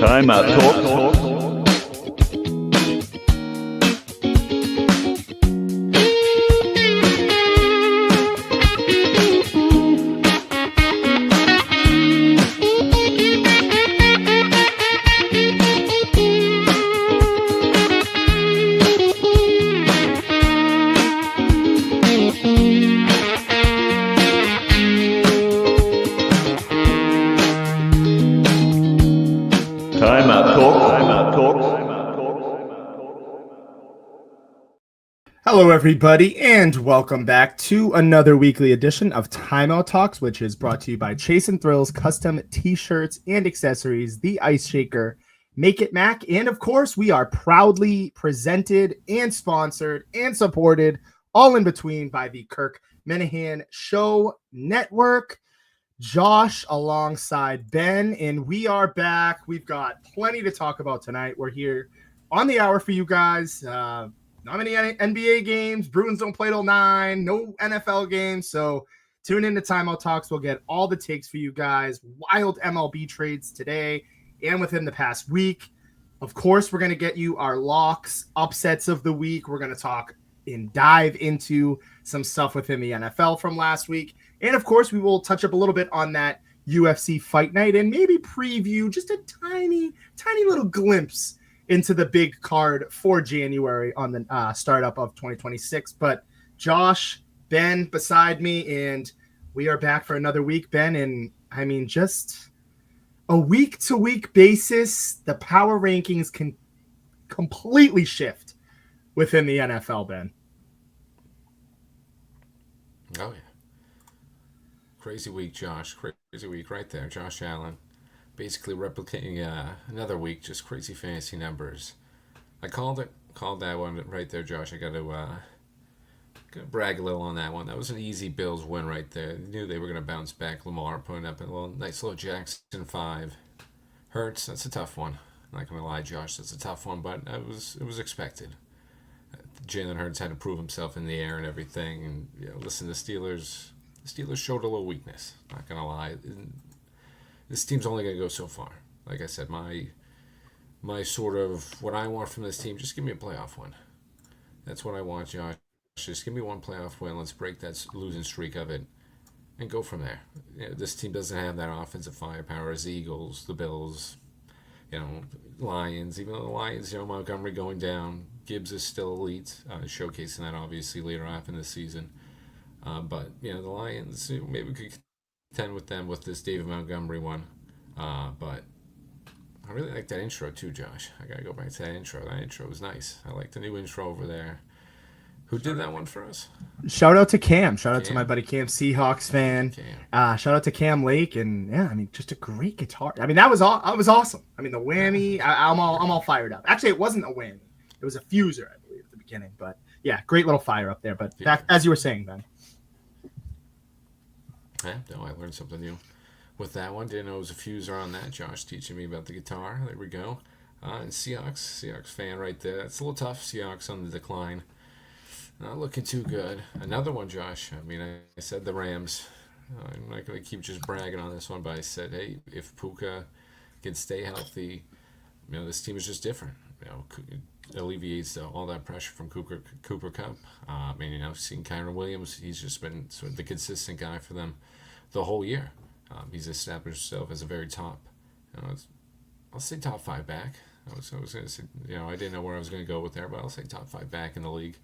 Timeout talk. Hello, everybody, and welcome back to another weekly edition of Timeout Talks, which is brought to you by Chase and Thrills Custom T-shirts and accessories, the Ice Shaker, Make It Mac, and of course, we are proudly presented and sponsored and supported, all in between, by the Kirk Minahan Show Network. Josh alongside Ben, and we are back. We've got plenty to talk about tonight. We're here on the hour for you guys. Not many NBA games. Bruins don't play till 9. No NFL games. So tune in to Timeout Talks. We'll get all the takes for you guys. Wild MLB trades today and within the past week. Of course, we're going to get you our locks, upsets of the week. We're going to talk and dive into some stuff within the NFL from last week. And of course, we will touch up a little bit on that UFC fight night and maybe preview just a tiny little glimpse into the big card for January on the startup of 2026. But Josh, Ben beside me, and we are back for another week, Ben. And I mean, just a week-to-week basis, the power rankings can completely shift within the NFL, Ben. Oh, yeah. Crazy week, Josh. Crazy week right there. Josh Allen basically replicating another week, just crazy fantasy numbers. I called that one right there, Josh. I got to brag a little on that one. That was an easy Bills win right there. I knew they were going to bounce back. Lamar putting up a little nice little Jackson 5. Hurts, that's a tough one. I'm not going to lie, Josh, that's a tough one, but it was expected. Jalen Hurts had to prove himself in the air and everything. And listen, the Steelers showed a little weakness. Not going to lie. This team's only going to go so far. Like I said, my sort of what I want from this team, just give me a playoff win. That's what I want, Josh. Just give me one playoff win. Let's break that losing streak of it and go from there. This team doesn't have that offensive firepower as the Eagles, the Bills, Lions. Even though the Lions, Montgomery going down, Gibbs is still elite, showcasing that obviously later on in the season. But the Lions, maybe we could contend with them with this David Montgomery one. But I really like that intro too, Josh. I gotta go back to that intro. That intro was nice. I like the new intro over there. Who did that one for us? Shout out to Cam. Shout out to my buddy Cam, Seahawks fan. Shout out to Cam Lake, and just a great guitar. I mean, that was awesome. I mean, the whammy. I'm all fired up. Actually, it wasn't a whammy. It was a fuser, I believe, at the beginning. But yeah, great little fire up there. But back, as you were saying, Ben. No, I learned something new with that one. Didn't know it was a fuser on that. Josh teaching me about the guitar. There we go. And Seahawks fan right there. It's a little tough. Seahawks on the decline. Not looking too good. Another one, Josh. I mean, I said the Rams. I'm not going to keep just bragging on this one, but I said, hey, if Puka can stay healthy, this team is just different. It alleviates all that pressure from Cooper Kupp. Seeing Kyron Williams, he's just been sort of the consistent guy for them the whole year. He's established himself as a very top, I'll say top 5 back. I was going to say, I didn't know where I was going to go with there, but I'll say top 5 back in the league.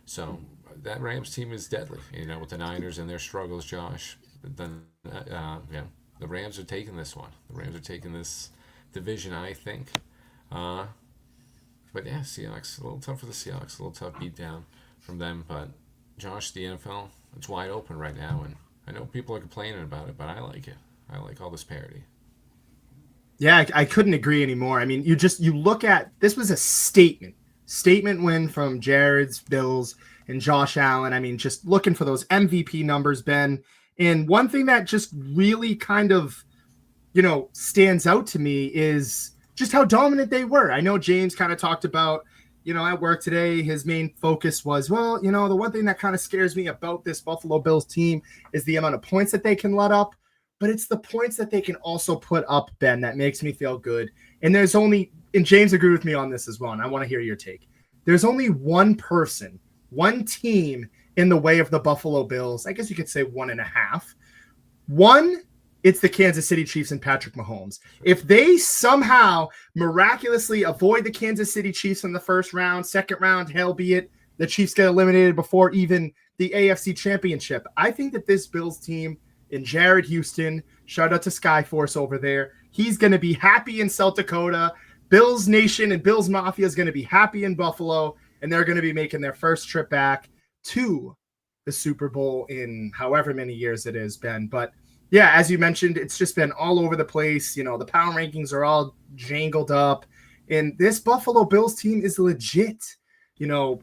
So that Rams team is deadly. With the Niners and their struggles, Josh. Then, the Rams are taking this one. The Rams are taking this division, I think. But yeah, Seahawks, a little tough for the Seahawks. A little tough beat down from them. But Josh, the NFL, it's wide open right now, and I know people are complaining about it, but I like it. I like all this parity. Yeah, I couldn't agree anymore. I mean, you look at this was a statement win from Jared's Bills and Josh Allen. I mean, just looking for those MVP numbers, Ben. And one thing that just really kind of, stands out to me is just how dominant they were. I know James kind of talked about, at work today, his main focus was, the one thing that kind of scares me about this Buffalo Bills team is the amount of points that they can let up. but it's the points that they can also put up, Ben, that makes me feel good. And there's only, and James agreed with me on this as well, and I want to hear your take. There's only one person, one team in the way of the Buffalo Bills. I guess you could say one and a half. One, it's the Kansas City Chiefs and Patrick Mahomes. If they somehow miraculously avoid the Kansas City Chiefs in the first round, second round, hell be it, the Chiefs get eliminated before even the AFC Championship, I think that this Bills team and Jared Houston, shout out to Skyforce over there, he's going to be happy in South Dakota. Bills Nation and Bills Mafia is going to be happy in Buffalo, and they're going to be making their first trip back to the Super Bowl in however many years it is, Ben. But yeah, as you mentioned, it's just been all over the place. You know, the power rankings are all jangled up, and this Buffalo Bills team is legit. You know,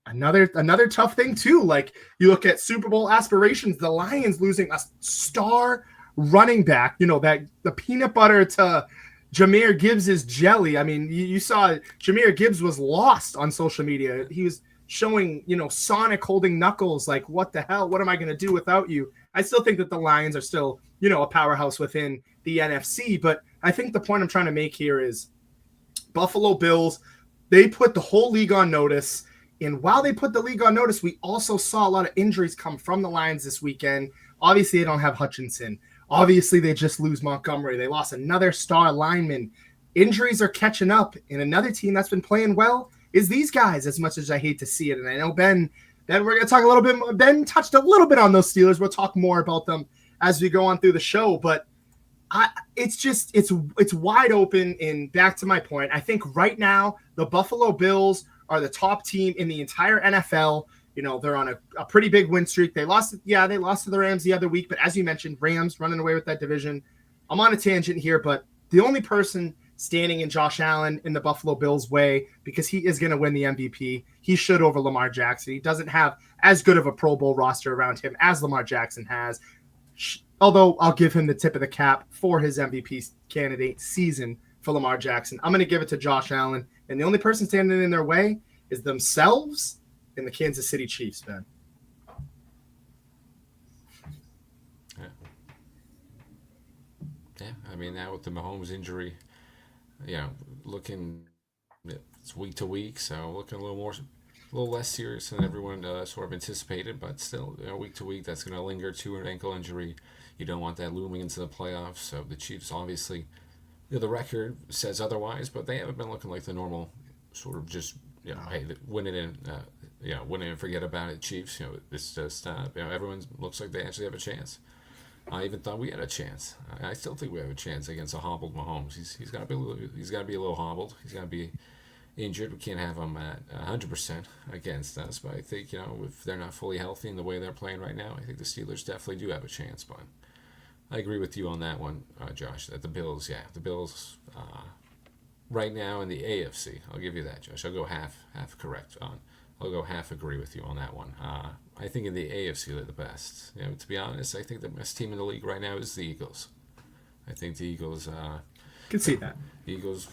another tough thing too. Like you look at Super Bowl aspirations, the Lions losing a star running back. You know, that the peanut butter to Jahmyr Gibbs' jelly. I mean, you saw Jahmyr Gibbs was lost on social media. He was showing, you know, Sonic holding knuckles, like, what the hell? What am I going to do without you? I still think that the Lions are still, you know, a powerhouse within the NFC. But I think the point I'm trying to make here is Buffalo Bills, they put the whole league on notice. And while they put the league on notice, we also saw a lot of injuries come from the Lions this weekend. Obviously, they don't have Hutchinson. Obviously, they just lose Montgomery. They lost another star lineman. Injuries are catching up. And another team that's been playing well is these guys, as much as I hate to see it. And I know Ben, we're going to talk a little bit more. Ben touched a little bit on those Steelers. We'll talk more about them as we go on through the show. But it's wide open. And back to my point, I think right now the Buffalo Bills are the top team in the entire NFL. You know, they're on a pretty big win streak. They lost to the Rams the other week, but as you mentioned, Rams running away with that division. I'm on a tangent here, but the only person standing in Josh Allen in the Buffalo Bills' way, because he is going to win the MVP, he should over Lamar Jackson. He doesn't have as good of a Pro Bowl roster around him as Lamar Jackson has, although I'll give him the tip of the cap for his MVP candidate season for Lamar Jackson. I'm going to give it to Josh Allen, and the only person standing in their way is themselves and the Kansas City Chiefs, Ben. Yeah, I mean, now with the Mahomes injury, looking, it's week to week, so looking a little less serious than everyone sort of anticipated, but still, week to week, that's going to linger to an ankle injury. You don't want that looming into the playoffs. So the Chiefs, obviously, the record says otherwise, but they haven't been looking like the normal sort of just, hey, win it in, win it and forget about it, Chiefs. It's just, everyone looks like they actually have a chance. I even thought we had a chance. I still think we have a chance against a hobbled Mahomes. He's got to be a little hobbled. He's got to be injured. We can't have him at 100% against us. But I think if they're not fully healthy in the way they're playing right now, I think the Steelers definitely do have a chance. But I agree with you on that one, Josh. That the Bills, right now in the AFC, I'll give you that, Josh. I'll go half correct on. I'll go half agree with you on that one. I think in the AFC they're the best. To be honest, I think the best team in the league right now is the Eagles. I think the Eagles. Can see that. The Eagles.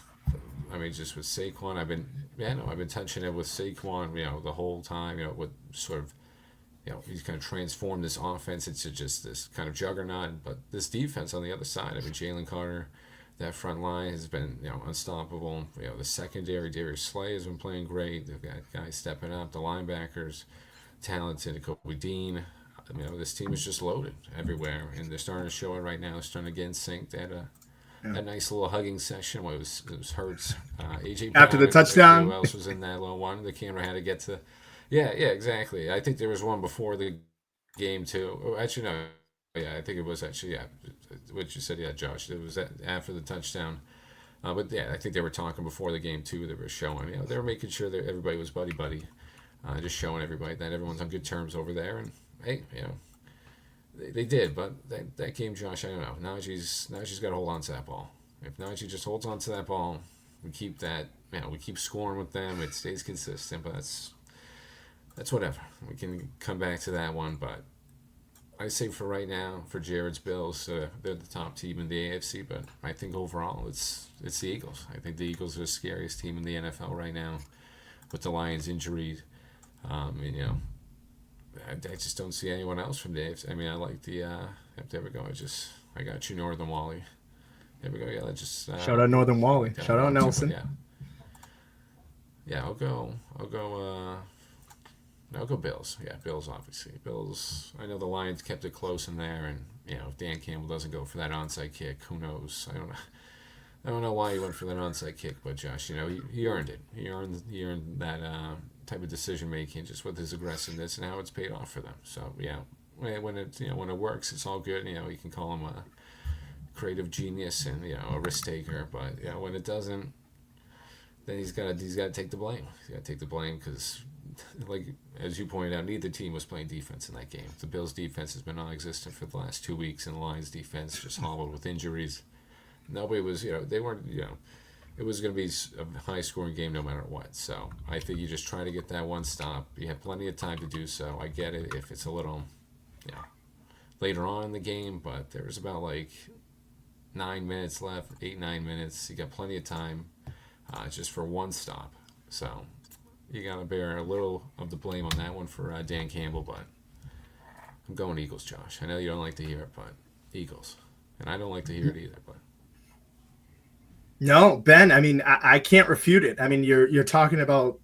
I mean, just with Saquon, I've been touching it with Saquon. The whole time. What sort of. He's kind of transformed this offense into just this kind of juggernaut. But this defense on the other side, I mean, Jalen Carter. That front line has been, unstoppable. The secondary, Darius Slay has been playing great. They've got guys stepping up. The linebackers, talented. Kobe Dean. This team is just loaded everywhere, and they're starting to show it right now. They're starting to get in sync. They had a nice little hugging session. It was Hurts, AJ Brown, after the touchdown. Who else was in that little one? The camera had to get to. Yeah, exactly. I think there was one before the game too. Oh, actually, no. Yeah, I think it was actually what you said. Yeah, Josh. It was after the touchdown. But yeah, I think they were talking before the game too. They were showing. They were making sure that everybody was buddy. Just showing everybody that everyone's on good terms over there. And hey, they did. But that game, Josh, I don't know. Najee's got to hold on to that ball. If Najee just holds on to that ball, we keep that. We keep scoring with them. It stays consistent. But that's whatever. We can come back to that one, but. I say for right now, for Jared's Bills, they're the top team in the AFC, but I think overall it's the Eagles. I think the Eagles are the scariest team in the NFL right now, with the Lions injuries. I just don't see anyone else from the AFC. I mean, I like the. There we go. I got you, Northern Wally. Here we go. Yeah, let's just Shout out Northern Wally. yeah, Shout out but Nelson. yeah, yeah. I'll go. No, I'll go Bills. Yeah, Bills. Obviously, Bills. I know the Lions kept it close in there, and if Dan Campbell doesn't go for that onside kick, who knows? I don't know. I don't know why he went for that onside kick, but Josh, he earned it. He earned that type of decision making just with his aggressiveness and how it's paid off for them. So yeah, when it works, it's all good. You can call him a creative genius and a risk taker, but when it doesn't, then he's got to take the blame. He's got to take the blame because, like as you pointed out, neither team was playing defense in that game. The Bills' defense has been non-existent for the last 2 weeks, and the Lions' defense just hobbled with injuries. Nobody was, they weren't, it was going to be a high-scoring game no matter what. So I think you just try to get that one stop. You have plenty of time to do so. I get it if it's a little, you know, later on in the game, but there was about like 9 minutes left, 8, 9 minutes. You got plenty of time just for one stop. So you got to bear a little of the blame on that one for Dan Campbell, but I'm going Eagles, Josh. I know you don't like to hear it, but Eagles. And I don't like to hear it either, but. No, Ben, I mean, I can't refute it. I mean, you're talking about,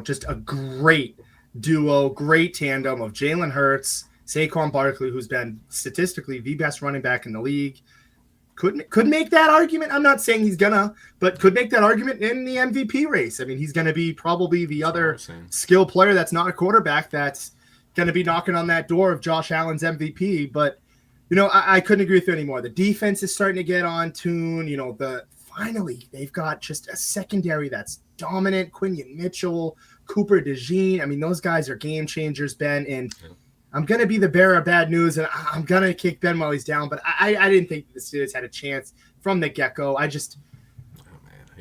just a great duo, great tandem of Jalen Hurts, Saquon Barkley, who's been statistically the best running back in the league. Could make that argument. I'm not saying he's gonna, but could make that argument in the MVP race. I mean, he's gonna be probably the other skill player that's not a quarterback that's gonna be knocking on that door of Josh Allen's MVP. But I couldn't agree with you anymore. The defense is starting to get on tune. Finally they've got just a secondary that's dominant. Quinion Mitchell, Cooper DeJean. I mean, those guys are game changers, Ben. And I'm going to be the bearer of bad news, and I'm going to kick Ben while he's down, but I didn't think the Steelers had a chance from the get-go.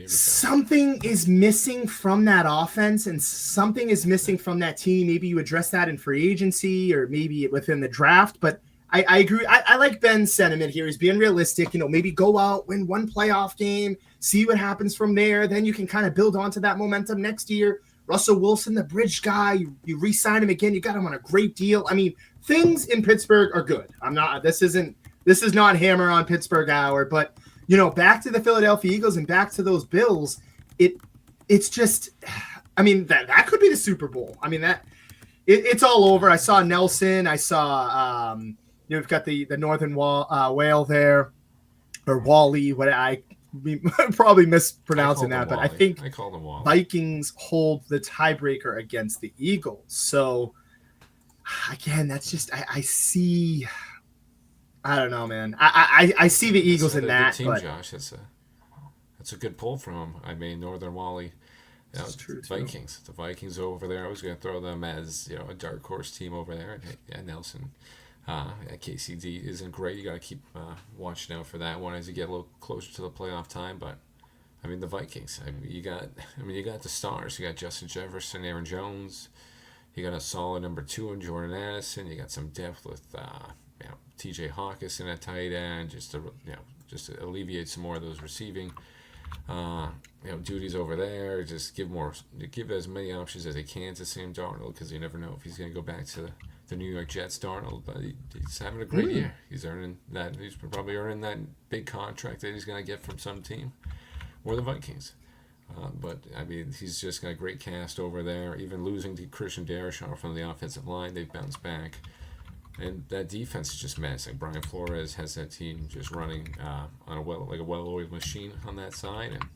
Something is missing from that offense, and something is missing from that team. Maybe you address that in free agency or maybe within the draft, but I agree. I like Ben's sentiment here. He's being realistic. Maybe go out, win one playoff game, see what happens from there. Then you can kind of build onto that momentum next year. Russell Wilson, the bridge guy, you re-sign him again. You got him on a great deal. I mean, things in Pittsburgh are good. This is not hammer on Pittsburgh hour, but back to the Philadelphia Eagles and back to those Bills. It's just, I mean, that could be the Super Bowl. I mean, it's all over. I saw Nelson. I saw, we've got the Northern Whale there, or Wally. What I probably mispronouncing that, but I think I call them Wally. Vikings hold the tiebreaker against the Eagles. So again, that's just I see. I don't know, man. I see the Eagles in that. Team, but Josh, that's a good pull from him. I mean, Northern Wally. That's true. Vikings. The Vikings over there. I was going to throw them as a dark horse team over there. And Nelson. KCD isn't great. You got to keep watching out for that one as you get a little closer to the playoff time. But I mean, the Vikings. You got the stars. You got Justin Jefferson, Aaron Jones. You got a solid number 2 in Jordan Addison. You got some depth with T.J. Hawkinson at tight end, just to alleviate some more of those receiving duties over there. Just give as many options as they can to Sam Darnold, because you never know if he's going to go back to the New York Jets. Darnold, but he's having a great year. He's earning that. He's probably earning that big contract that he's going to get from some team or the Vikings. But I mean, he's just got a great cast over there. Even losing to Christian Darrisaw from the offensive line, they've bounced back. And that defense is just menacing. Brian Flores has that team just running on a well-oiled machine on that side, and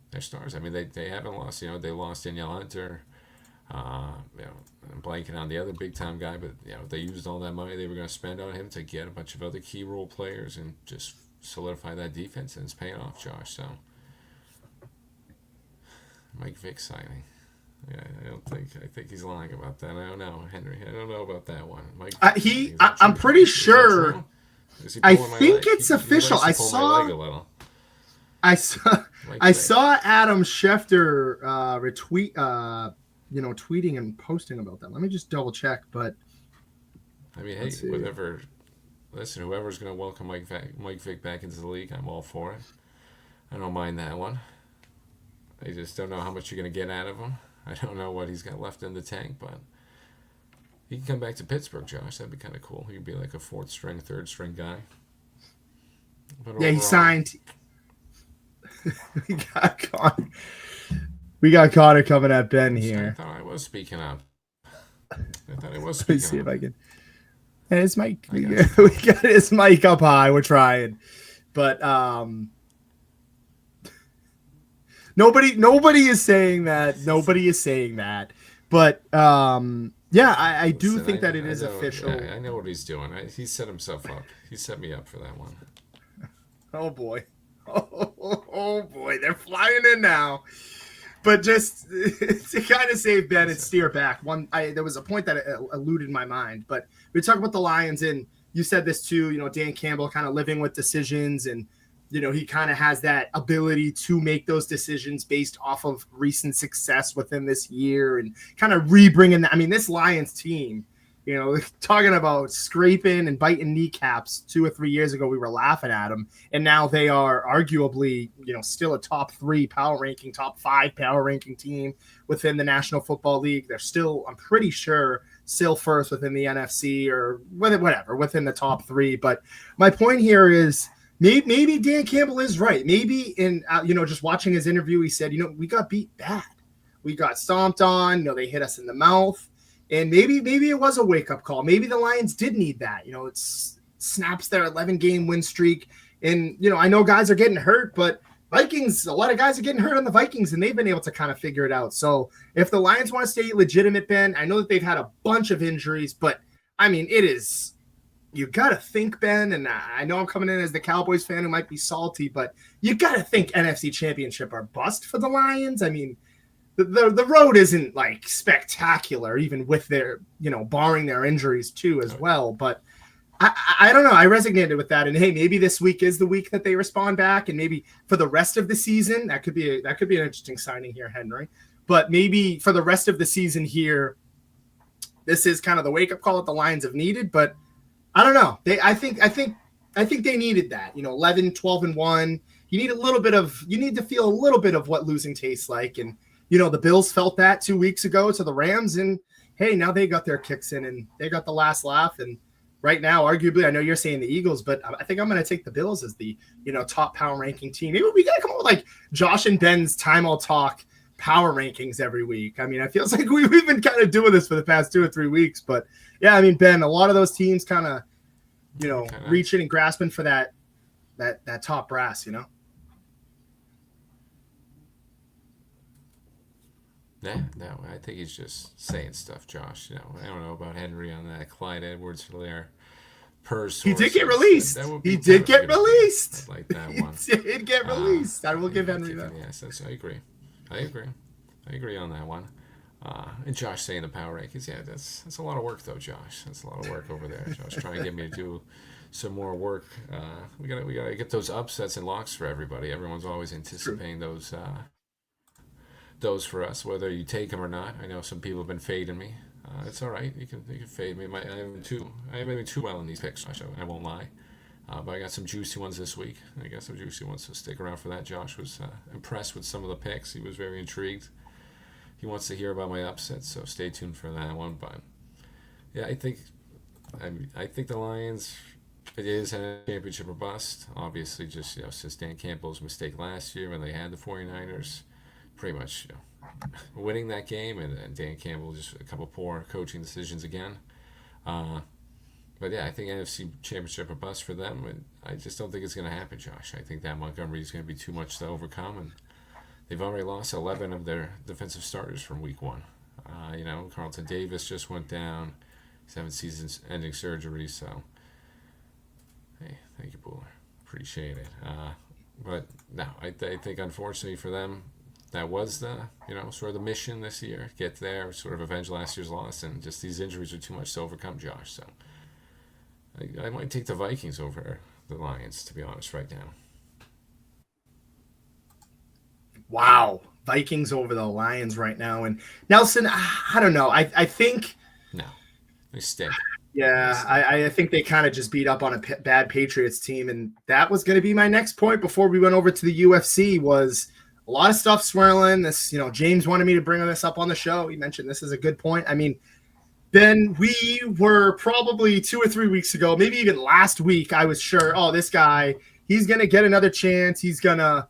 they're stars. I mean, they haven't lost. They lost Danielle Hunter. I'm blanking on the other big-time guy, but they used all that money they were going to spend on him to get a bunch of other key role players and just solidify that defense, and it's paying off, Josh. So, Mike Vick signing. Yeah, I think he's lying about that. I don't know, Henry. I don't know about that one. Mike, I'm pretty sure. I think it's official. I saw Adam Schefter retweet, tweeting and posting about that. Let me just double check. But I mean, hey, whoever's going to welcome Mike Vick back into the league, I'm all for it. I don't mind that one. I just don't know how much you're going to get out of him. I don't know what he's got left in the tank, but he can come back to Pittsburgh, Josh. That'd be kind of cool. He'd be like a 4th string, 3rd string guy. But Yeah, he overall, signed. we got Connor. We got Connor coming at Ben I here. thought I was speaking up. I thought I was Let me speaking see if up. I can. And his mic. I We got you, pal. got his mic up high. We're trying, but nobody is saying that. Nobody is saying that. But yeah, I do Listen, think that it I is know, official. I know what he's doing. He set himself up. He set me up for that one. Oh boy. Oh boy, they're flying in now. But just to kind of save Ben and Listen, steer back, there was a point that eluded my mind. But we talk about the Lions, and you said this too. Dan Campbell kind of living with decisions, and he kind of has that ability to make those decisions based off of recent success within this year, and kind of re-bringing that. I mean, this Lions team. Talking about scraping and biting kneecaps 2 or 3 years ago, we were laughing at them, and now they are arguably, still a top 3 power ranking, top 5 power ranking team within the National Football League. They're still, I'm pretty sure, still first within the NFC or whatever within the top 3. But my point here is maybe Dan Campbell is right. Maybe in just watching his interview, he said, we got beat bad, we got stomped on. They hit us in the mouth. And maybe it was a wake-up call. Maybe the Lions did need that. It snaps their 11-game win streak. And, I know guys are getting hurt, but Vikings, a lot of guys are getting hurt on the Vikings, and they've been able to kind of figure it out. So if the Lions want to stay legitimate, Ben, I know that they've had a bunch of injuries, but, I mean, it is – you got to think, Ben, and I know I'm coming in as the Cowboys fan who might be salty, but you got to think NFC Championship are bust for the Lions. I mean – the road isn't like spectacular, even with their, barring their injuries too as well. But I don't know. I resonated with that. And hey, maybe this week is the week that they respond back, and maybe for the rest of the season, that could be an interesting signing here, Henry. But maybe for the rest of the season here, this is kind of the wake up call that the Lions have needed. But I don't know. I think they needed that. 11, 12-1. You need to feel a little bit of what losing tastes like. And the Bills felt that 2 weeks ago to the Rams, and hey, now they got their kicks in and they got the last laugh. And right now, arguably, I know you're saying the Eagles, but I think I'm going to take the Bills as the, top power ranking team. Maybe we got to come up with like Josh and Ben's Timeout Talk power rankings every week. I mean, it feels like we've been kind of doing this for the past 2 or 3 weeks, but yeah, I mean, Ben, a lot of those teams kind of, reaching and grasping for that top brass, Yeah, no, I think he's just saying stuff, Josh. I don't know about Henry on that. Clyde Edwards-Helaire per He sources. did get released. That would He be did kind of get released. I like that one. He did get released. I will give Henry that. Yes, I agree. I agree on that one. And Josh saying the power rankings. Yeah, that's a lot of work though, Josh. That's a lot of work over there. Josh trying to get me to do some more work. We gotta get those upsets and locks for everybody. Everyone's always anticipating those for us, whether you take them or not. I know some people have been fading me. It's all right. You can fade me. I haven't been too well in these picks. I won't lie. But I got some juicy ones this week. I got some juicy ones, so stick around for that. Josh was impressed with some of the picks. He was very intrigued. He wants to hear about my upsets, so stay tuned for that one. But yeah, I think the Lions. It is a championship or bust. Obviously, just since Dan Campbell's mistake last year when they had the 49ers, pretty much winning that game, and Dan Campbell just a couple poor coaching decisions again. But yeah, I think NFC Championship or bust for them, and I just don't think it's going to happen, Josh. I think that Montgomery is going to be too much to overcome, and they've already lost 11 of their defensive starters from week 1. Carlton Davis just went down. He's having season-ending surgery, so hey, thank you, Booler. Appreciate it. But no, I think unfortunately for them, that was the sort of the mission this year. Get there, sort of avenge last year's loss, and just these injuries are too much to overcome, Josh. So I might take the Vikings over the Lions, to be honest, right now. Wow, Vikings over the Lions right now. And Nelson, I don't know. I think no, they stink. Yeah, I think they kind of just beat up on a bad Patriots team, and that was going to be my next point before we went over to the UFC. Was a lot of stuff swirling. This, James wanted me to bring this up on the show. He mentioned this is a good point. I mean, Ben, we were probably 2 or 3 weeks ago, maybe even last week, I was sure, this guy, he's gonna get another chance. He's gonna,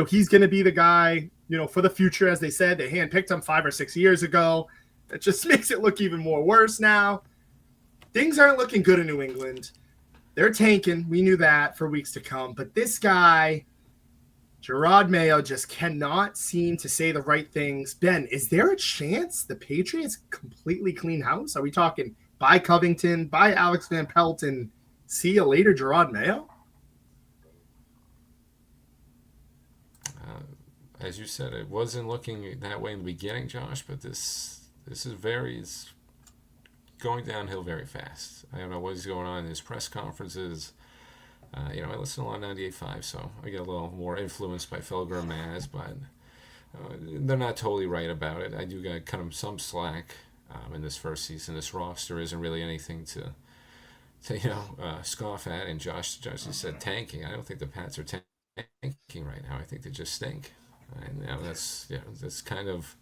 he's gonna be the guy, for the future, as they said. They handpicked him 5 or 6 years ago. That just makes it look even more worse now. Things aren't looking good in New England. They're tanking. We knew that for weeks to come. But this guy, Gerard Mayo, just cannot seem to say the right things. Ben, is there a chance the Patriots completely clean house? Are we talking buy Covington, buy Alex Van Pelt, and see you later, Gerard Mayo? As you said, it wasn't looking that way in the beginning, Josh, but this is very it's going downhill very fast. I don't know what's going on in his press conferences. I listen to a lot of 98.5, so I get a little more influenced by Felger and Maz, but they're not totally right about it. I do got cut them some slack in this first season. This roster isn't really anything to scoff at. And Josh just said tanking. I don't think the Pats are tanking right now. I think they just stink. And that's kind of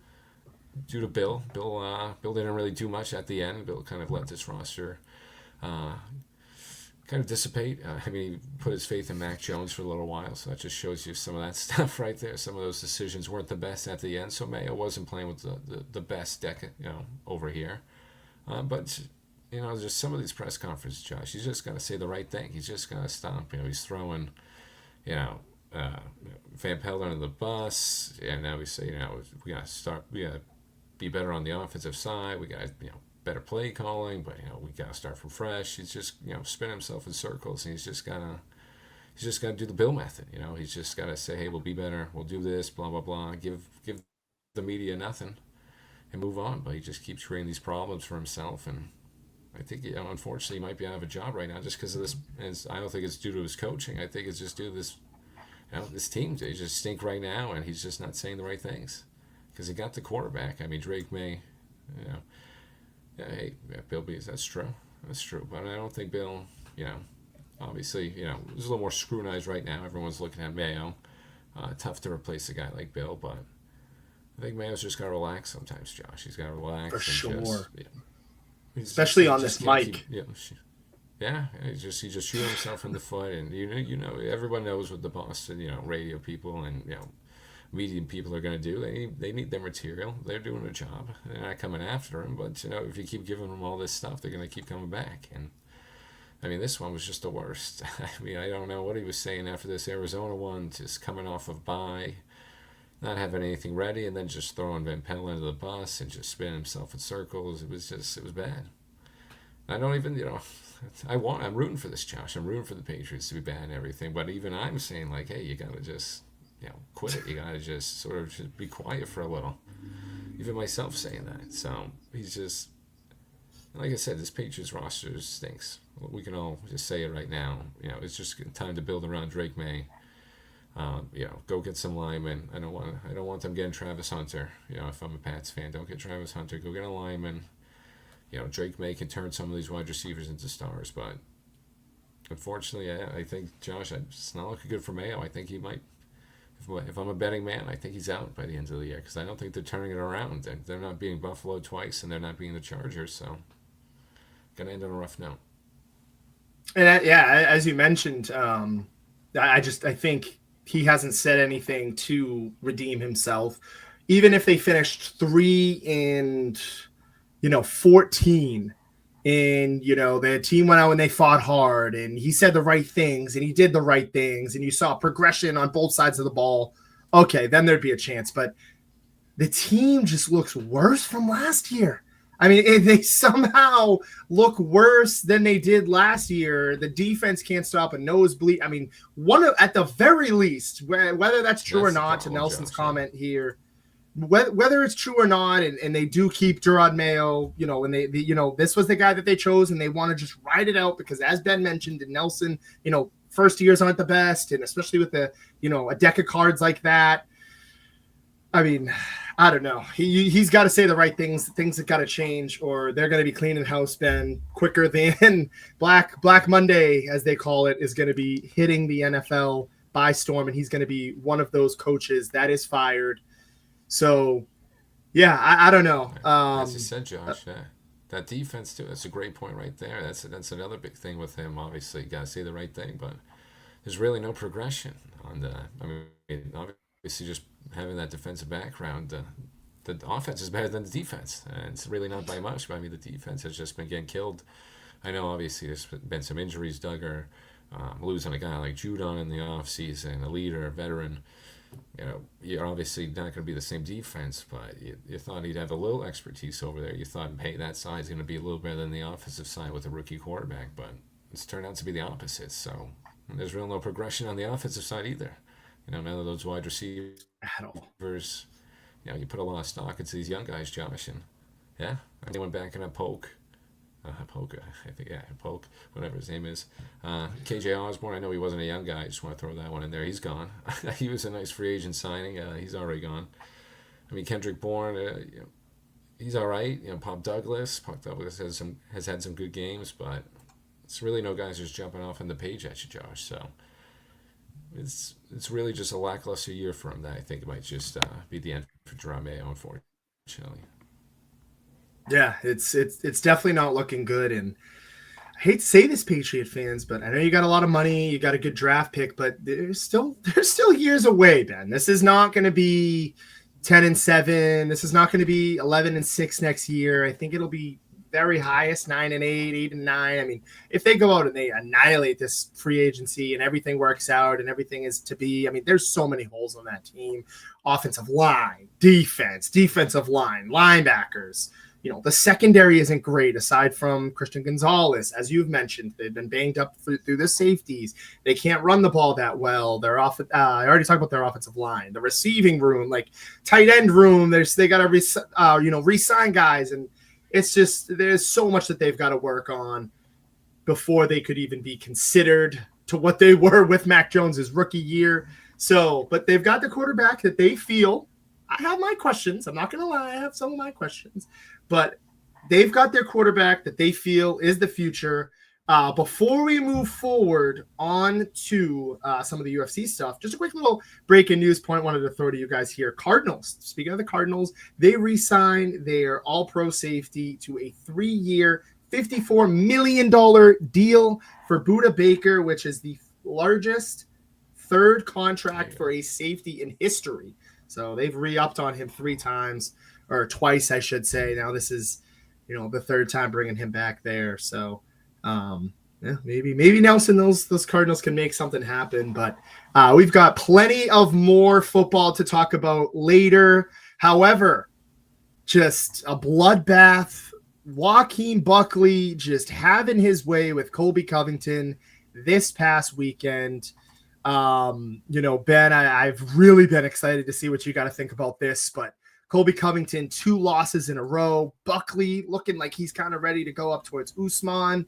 due to Bill. Bill didn't really do much at the end. Bill kind of let this roster uh, kind of dissipate. He put his faith in Mac Jones for a little while, so that just shows you some of that stuff right there. Some of those decisions weren't the best at the end, so Mayo wasn't playing with the best deck, over here. But just some of these press conferences, Josh, he's just got to say the right thing. He's just got to stop. He's throwing, you know, uh, Van Pelt under the bus, and now we say, we got to start. We got to be better on the offensive side. We got to, better play calling, but we got to start from fresh. He's just spinning himself in circles, and he's just got to do the Bill method. He's just got to say, hey, we'll be better. We'll do this. Blah blah blah. Give the media nothing and move on. But he just keeps creating these problems for himself, and I think unfortunately he might be out of a job right now just because of this. And I don't think it's due to his coaching. I think it's just due to this. This team, they just stink right now, and he's just not saying the right things because he got the quarterback. Drake May, you know, yeah, hey, yeah, Bill Bees, that's true. That's true. But I don't think Bill, obviously, there's a little more scrutinized right now. Everyone's looking at Mayo. Tough to replace a guy like Bill, but I think Mayo's just got to relax sometimes, Josh. He's got to relax. For and sure. Just, Especially on just this can't mic. yeah, he just shooting himself in the foot, and everyone knows what the Boston radio people and media people are going to do. They need their material. They're doing a job. They're not coming after him, but if you keep giving them all this stuff, they're going to keep coming back. And this one was just the worst. I don't know what he was saying after this Arizona one, just coming off of bye, not having anything ready, and then just throwing Van Pelt under the bus and just spinning himself in circles. It was bad. I don't even, I'm rooting for this, Josh. I'm rooting for the Patriots to be bad and everything. But even I'm saying, like, hey, you got to just, quit it. You got to just sort of just be quiet for a little. Even myself saying that. So he's just, like I said, this Patriots roster stinks. We can all just say it right now. It's just time to build around Drake May. Go get some linemen. I don't want them getting Travis Hunter. If I'm a Pats fan, don't get Travis Hunter. Go get a lineman. Drake May can turn some of these wide receivers into stars, but unfortunately, I think, Josh, it's not looking good for Mayo. I think he might, if I'm a betting man, I think he's out by the end of the year because I don't think they're turning it around. They're not beating Buffalo twice, and they're not beating the Chargers, so going to end on a rough note. And as you mentioned, I think he hasn't said anything to redeem himself. Even if they finished 3-14, and the team went out and they fought hard, and he said the right things, and he did the right things, and you saw progression on both sides of the ball. Okay, then there'd be a chance. But the team just looks worse from last year. They somehow look worse than they did last year. The defense can't stop a nosebleed. At the very least, whether that's true or not, to Nelson's comment here, whether it's true or not, and they do keep Gerard Mayo, and they this was the guy that they chose, and they want to just ride it out because, as Ben mentioned, and Nelson, first years aren't the best, and especially with a deck of cards like that. I don't know. He's got to say the right things. Things that got to change, or they're going to be cleaning house, Ben, quicker than Black Monday, as they call it, is going to be hitting the NFL by storm, and he's going to be one of those coaches that is fired. So, yeah, I don't know. As you said, Josh, that defense too. That's a great point right there. That's another big thing with him. Obviously, you got to say the right thing, but there's really no progression on the. I mean, obviously, just having that defensive background, the offense is better than the defense, and it's really not by much. But I mean, the defense has just been getting killed. I know, obviously, there's been some injuries, Duggar, losing a guy like Judon in the offseason, a leader, a veteran. You're obviously not going to be the same defense, but you thought he'd have a little expertise over there. You thought, hey, that side's going to be a little better than the offensive side with a rookie quarterback, but it's turned out to be the opposite. So there's real no progression on the offensive side either. None of those wide receivers. at all. You put a lot of stock into these young guys, Josh, and yeah, they went back and Polk, I think, yeah, Polk, whatever his name is. KJ Osborne, I know he wasn't a young guy. I just want to throw that one in there. He's gone. He was a nice free agent signing. He's already gone. I mean, Kendrick Bourne, he's all right. Pop Douglas has had some good games, but it's really no guys just jumping off on the page at you, Josh. So it's really just a lackluster year for him that I think it might just be the end for Jerome, unfortunately. Yeah, it's definitely not looking good. And I hate to say this, Patriot fans, but I know you got a lot of money, you got a good draft pick, but there's still years away, Ben. This is not going to be 10-7. This is not going to be 11-6 next year. I think it'll be very highest 9-8, 8-9. I mean, if they go out and they annihilate this free agency and everything works out and everything is to be, I mean, there's so many holes on that team. Offensive line, defensive line, linebackers. The secondary isn't great aside from Christian Gonzalez, as you've mentioned. They've been banged up through the safeties. They can't run the ball that well. They're off. I already talked about their offensive line, the receiving room, like tight end room. They got to re-sign guys, and it's just there's so much that they've got to work on before they could even be considered to what they were with Mac Jones's rookie year. So, but they've got the quarterback that they feel. I have my questions. I'm not going to lie. I have some of my questions. But they've got their quarterback that they feel is the future. Before we move forward on to some of the UFC stuff, just a quick little breaking news point wanted to throw to you guys here. Cardinals, speaking of the Cardinals, they re-signed their all-pro safety to a 3-year, $54 million deal for Budda Baker, which is the largest third contract for a safety in history. So they've re-upped on him 3 times. Or twice, I should say. Now this is, the third time bringing him back there. So, maybe Nelson, those Cardinals can make something happen. But we've got plenty of more football to talk about later. However, just a bloodbath. Joaquin Buckley just having his way with Colby Covington this past weekend. Ben, I've really been excited to see what you got to think about this, but Colby Covington, 2 losses in a row. Buckley looking like he's kind of ready to go up towards Usman.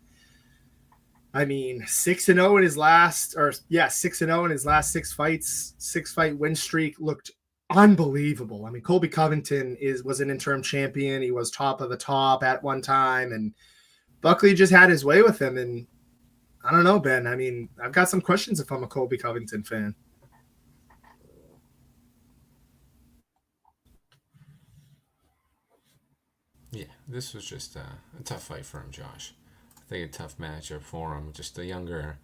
I mean, 6-0 in his last 6 fights. 6-fight win streak looked unbelievable. I mean, Colby Covington was an interim champion. He was top of the top at one time, and Buckley just had his way with him. And I don't know, Ben. I mean, I've got some questions if I'm a Colby Covington fan. Yeah, this was just a tough fight for him, Josh. I think a tough matchup for him. Just a younger,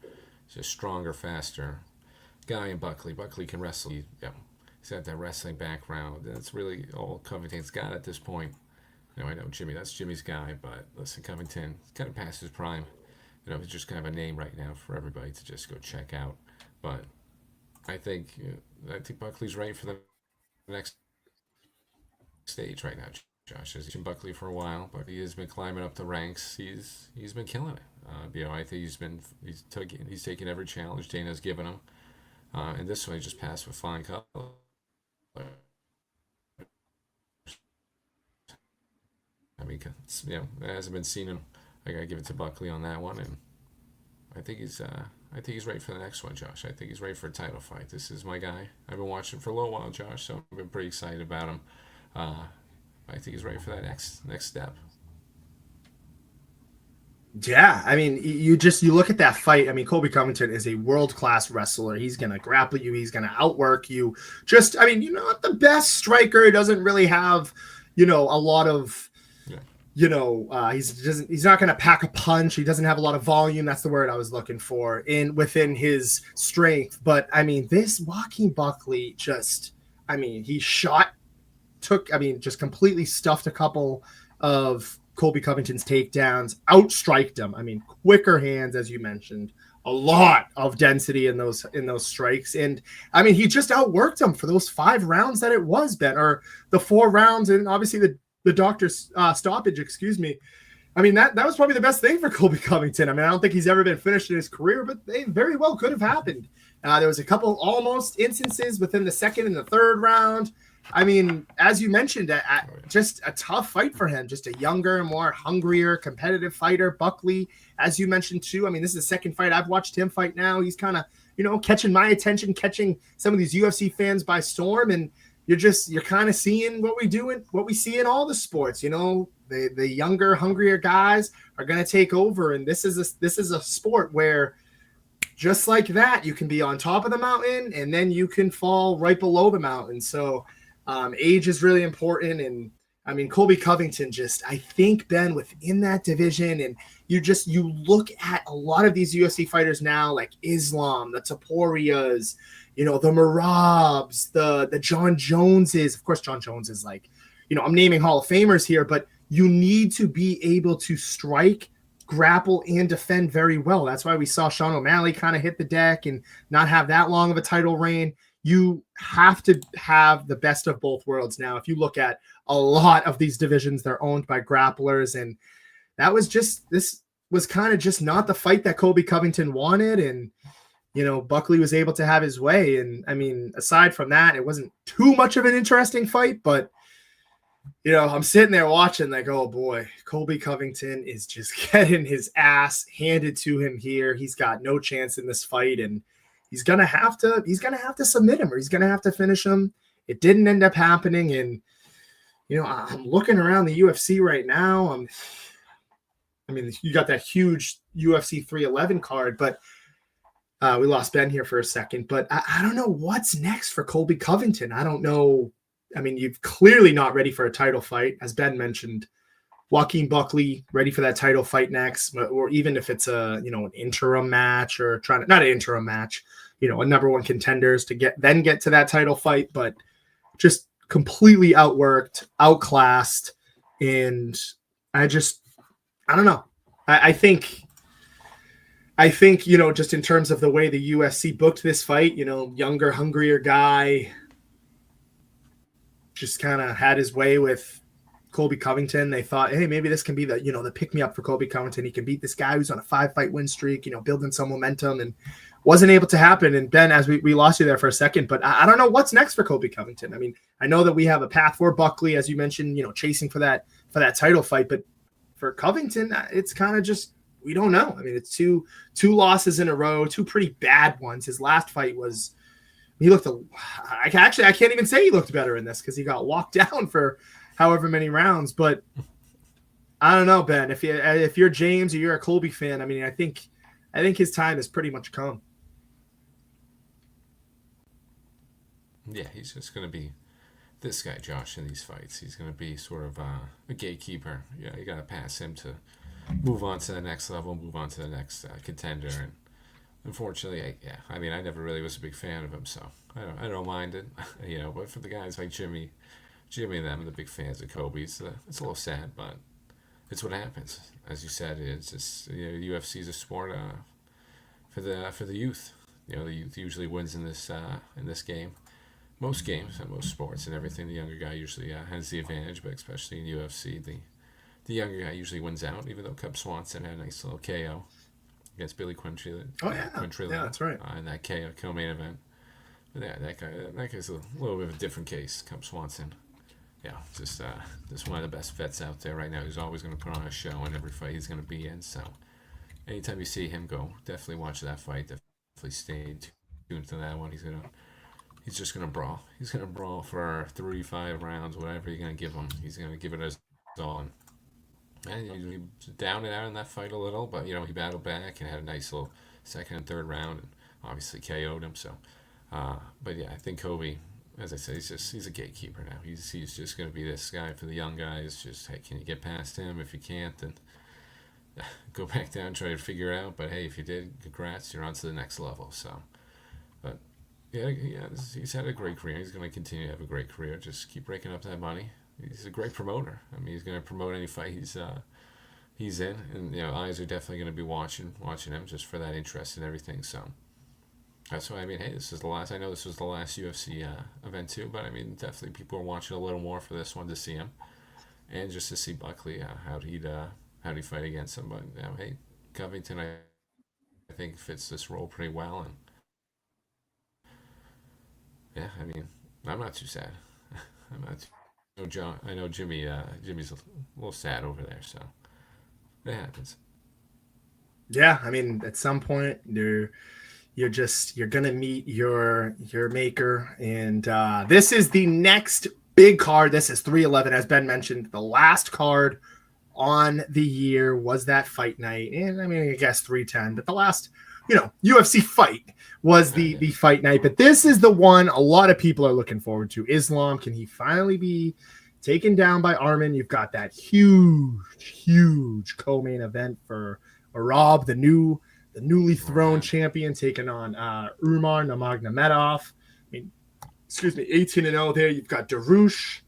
just stronger, faster guy in Buckley. Buckley can wrestle. He's got that wrestling background. That's really all Covington's got at this point. I know Jimmy. That's Jimmy's guy, but listen, Covington kind of past his prime. He's just kind of a name right now for everybody to just go check out. But I think Buckley's ready for the next stage right now. Josh has been Buckley for a while, but he has been climbing up the ranks. He's been killing it. I think he's taken every challenge Dana's given him, and this one he just passed with flying colors. I mean, it hasn't been seen him. I gotta give it to Buckley on that one, and I think he's ready for the next one, Josh. I think he's ready for a title fight. This is my guy. I've been watching for a little while, Josh, so I've been pretty excited about him. I think he's ready for that next step. Yeah, I mean, you look at that fight. I mean, Colby Covington is a world-class wrestler. He's going to grapple you. He's going to outwork you. You're not the best striker. He doesn't really have, a lot of he's not going to pack a punch. He doesn't have a lot of volume. That's the word I was looking for in within his strength. But I mean, this Joaquin Buckley just, I mean, he shot took, I mean, just completely stuffed a couple of Colby Covington's takedowns, outstriked him. I mean, quicker hands, as you mentioned, a lot of density in those strikes, and I mean, he just outworked him for those 5 rounds that it was, Ben, or the 4 rounds, and obviously the doctor's stoppage. Excuse me. I mean, that was probably the best thing for Colby Covington. I mean, I don't think he's ever been finished in his career, but they very well could have happened. There was a couple almost instances within the second and the third round. I mean, as you mentioned, just a tough fight for him. Just a younger, more hungrier, competitive fighter. Buckley, as you mentioned too. I mean, this is the second fight I've watched him fight now. He's kind of, catching my attention, catching some of these UFC fans by storm, and you're kind of seeing what we see in all the sports. The younger, hungrier guys are going to take over, and this is a sport where just like that, you can be on top of the mountain and then you can fall right below the mountain. So age is really important. And I mean, Colby Covington just, I think, Ben, within that division, and you look at a lot of these UFC fighters now, like Islam, the Taporias, the Marabs, the John Joneses. Of course, John Jones is like, I'm naming Hall of Famers here, but you need to be able to strike, grapple, and defend very well. That's why we saw Sean O'Malley kind of hit the deck and not have that long of a title reign. You have to have the best of both worlds now. If you look at a lot of these divisions, they're owned by grapplers, and this was kind of just not the fight that Colby Covington wanted, and Buckley was able to have his way. And I mean, aside from that, it wasn't too much of an interesting fight, but I'm sitting there watching like, oh boy, Colby Covington is just getting his ass handed to him here. He's got no chance in this fight, and he's gonna have to submit him, or he's gonna have to finish him. It didn't end up happening, and I'm looking around the UFC right now. I mean, you got that huge UFC 311 card, but we lost Ben here for a second. But I don't know what's next for Colby Covington. I don't know. I mean, you're clearly not ready for a title fight, as Ben mentioned. Joaquin Buckley ready for that title fight next, or even if it's an interim match, or not an interim match, a number one contenders to get to that title fight, but just completely outworked, outclassed, and I don't know. I think just in terms of the way the UFC booked this fight, younger, hungrier guy just kind of had his way with Colby Covington. They thought, hey, maybe this can be the pick me up for Colby Covington. He can beat this guy who's on a 5-fight win streak, building some momentum, and wasn't able to happen. And Ben, as we lost you there for a second, but I don't know what's next for Colby Covington. I mean, I know that we have a path for Buckley, as you mentioned, chasing for that title fight, but for Covington, it's kind of just, we don't know. I mean, it's two losses in a row, two pretty bad ones. His last fight was, he looked, I can't even say he looked better in this because he got walked down for however many rounds. But I don't know, Ben, if you're James or you're a Colby fan, I mean, I think his time has pretty much come. Yeah, he's just going to be this guy, Josh, in these fights. He's going to be sort of a gatekeeper. Yeah, you got to pass him to move on to the next level, move on to the next contender. And unfortunately, I mean, I never really was a big fan of him, so I don't mind it, But for the guys like Jimmy and them, the big fans of Kobe, it's a little sad, but it's what happens. As you said, it's just UFC is a sport for the youth. The youth usually wins in this game. Most games and most sports and everything, the younger guy usually has the advantage, but especially in UFC, the younger guy usually wins out. Even though Cub Swanson had a nice little KO against Billy Quintrilla. Yeah, that's right. In that KO co-main event. But yeah, that guy's a little bit of a different case. Cub Swanson, just one of the best vets out there right now. He's always going to put on a show in every fight he's going to be in. So anytime you see him go, definitely watch that fight. Definitely stay tuned to that one. He's just gonna brawl. He's gonna brawl for 35 rounds, whatever you're gonna give him. He's gonna give it his all. And he was down and out in that fight a little, but he battled back and had a nice little second and third round, and obviously KO'd him. So, but yeah, I think Kobe as I say, he's a gatekeeper now. He's just going to be this guy for the young guys. Just hey, can you get past him? If you can't, then go back down, try to figure it out. But hey, if you did, congrats, you're on to the next level. So, but yeah, he's had a great career. He's going to continue to have a great career. Just keep raking up that money. He's a great promoter. I mean, he's going to promote any fight he's in, and eyes are definitely going to be watching him just for that interest and everything. So that's why I mean, hey, this is the last. I know this was the last UFC event too, but I mean, definitely people are watching a little more for this one to see him and just to see Buckley how'd he fight against him. But hey, Covington I think fits this role pretty well, and yeah, I mean, I'm not too sad. I'm not. Too, no, John. I know Jimmy. Jimmy's a little sad over there, so it happens. Yeah, I mean, at some point you're gonna meet your maker, and this is the next big card. This is 311, as Ben mentioned. The last card on the year was that fight night, and I mean, I guess 310, but the last UFC fight was the fight night. But this is the one a lot of people are looking forward to. Islam, can he finally be taken down by Arman? You've got that huge co-main event for Arab, the newly throned champion, taking on Umar Nurmagomedov. I mean, excuse me, 18-0 there. You've got Darush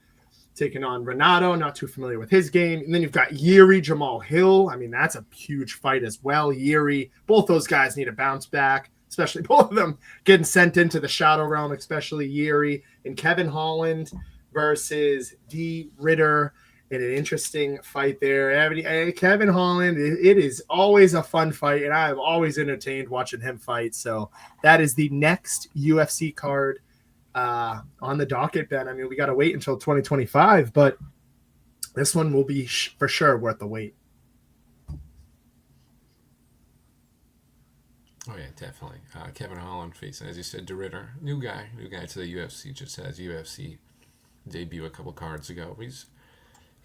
taking on Renato, not too familiar with his game. And then you've got Yuri Jamal Hill. I mean, that's a huge fight as well. Yuri, both those guys need a bounce back, especially both of them getting sent into the shadow realm, especially Yuri. And Kevin Holland versus D. Ritter in an interesting fight there. Kevin Holland, it is always a fun fight, and I am always entertained watching him fight. So that is the next UFC card on the docket, Ben. I mean, we got to wait until 2025, but this one will be for sure worth the wait. Oh yeah, definitely. Kevin Holland facing, as you said, DeRitter, new guy to the UFC. Just has UFC debut a couple cards ago. He's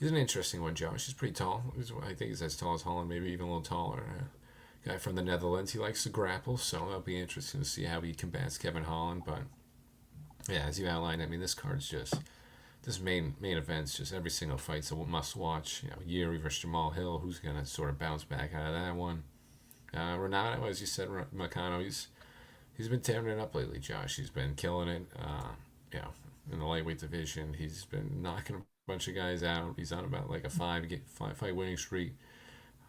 an interesting one, Josh. He's pretty tall. I think he's as tall as Holland, maybe even a little taller. Guy from the Netherlands. He likes to grapple, so that'll be interesting to see how he combats Kevin Holland. But yeah, as you outlined, I mean, this card's just this main event's just every single fight's a must watch. Yuri versus Jamal Hill, who's gonna sort of bounce back out of that one. Renato, as you said, Makano, he's been tearing it up lately, Josh. He's been killing it. In the lightweight division, he's been knocking a bunch of guys out. He's on about like a five fight winning streak.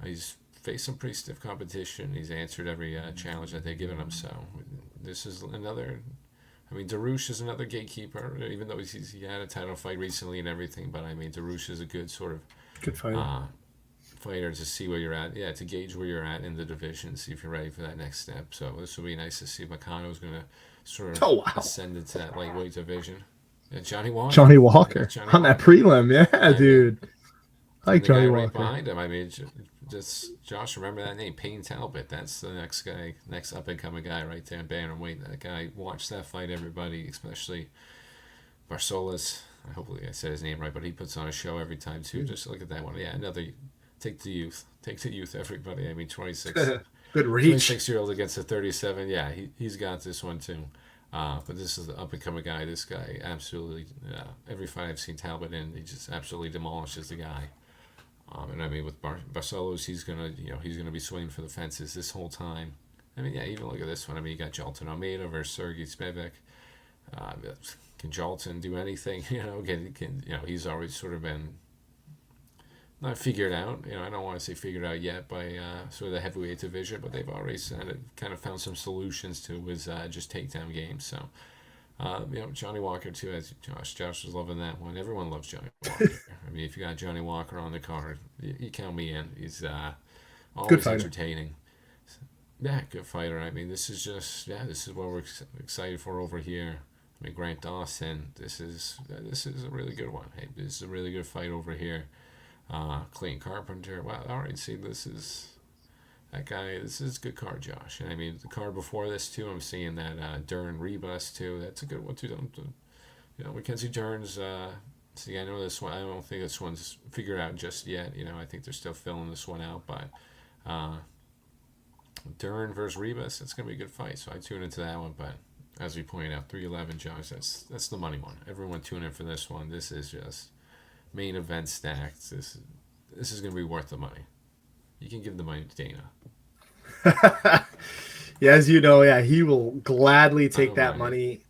He's faced some pretty stiff competition. He's answered every challenge that they've given him. So this is another. I mean, Darush is another gatekeeper, even though he had a title fight recently and everything. But I mean, Darush is a good sort of good fighter. Fighter to see where you're at. Yeah, to gauge where you're at in the division, see if you're ready for that next step. So this will be nice to see. Makano's going to sort of ascend into that lightweight division. Yeah, Johnny Walker. Johnny Walker on that prelim. Yeah, dude. I like Johnny Walker. Right behind him. I mean, just Josh, remember that name, Payne Talbot. That's the next guy, next up and coming guy right there in bantamweight. That guy, watch that fight, everybody, especially Barsolas. Hopefully I said his name right, but he puts on a show every time too. Just look at that one. Yeah, another. Take the youth, everybody. I mean, 26. Good reach. 26-year-old against a 37. Yeah, he's got this one too. But this is the up and coming guy. This guy absolutely. Every fight I've seen Talbot in, he just absolutely demolishes the guy. And I mean, with Barcelos, he's gonna be swinging for the fences this whole time. I mean, yeah, even look at this one. I mean, you got Jolton Almeida versus Sergey Spivak. Can Jolton do anything? He's always sort of been not figured out. I don't want to say figured out yet by sort of the heavyweight division, but they've already kind of found some solutions to his just takedown game. So, Johnny Walker too, as Josh was loving that one. Everyone loves Johnny Walker. I mean, if you got Johnny Walker on the card, you count me in. He's always entertaining. Yeah, good fighter. I mean, this is what we're excited for over here. I mean, Grant Dawson. This is a really good one. Hey, this is a really good fight over here. Clayton Carpenter. Wow, all right. See, this is that guy. This is a good card, Josh. And I mean, the card before this too. I'm seeing that Dern Rebus too. That's a good one too. Mackenzie Dern's. See, I know this one. I don't think this one's figured out just yet. I think they're still filling this one out. But Dern versus Rebus. It's gonna be a good fight. So I tune into that one. But as we pointed out, 311, Josh. That's the money one. Everyone tune in for this one. This is just main event stacked. This is going to be worth the money. You can give the money to Dana. Yeah, as you know, yeah, he will gladly I take don't that mind it. money.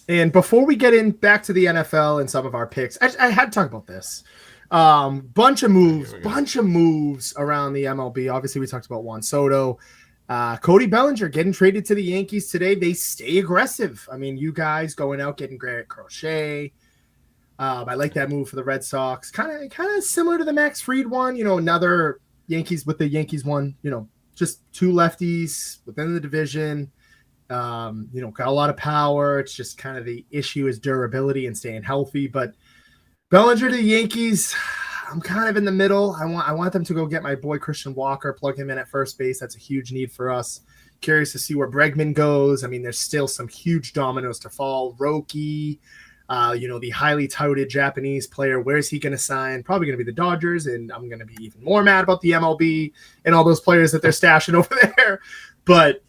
And before we get in back to the NFL and some of our picks, I had to talk about this. Okay, here we go. Bunch of moves around the MLB. Obviously, we talked about Juan Soto. Cody Bellinger getting traded to the Yankees today. They stay aggressive. I mean, you guys going out getting Garrett Crochet. I like that move for the Red Sox. Kind of similar to the Max Fried one. Another Yankees with the Yankees one. Just two lefties within the division. Got a lot of power. It's just kind of the issue is durability and staying healthy. But Bellinger to the Yankees, I'm kind of in the middle. I want them to go get my boy Christian Walker, plug him in at first base. That's a huge need for us. Curious to see where Bregman goes. I mean, there's still some huge dominoes to fall. Roki, the highly touted Japanese player. Where's he going to sign? Probably going to be the Dodgers, and I'm going to be even more mad about the MLB and all those players that they're stashing over there. But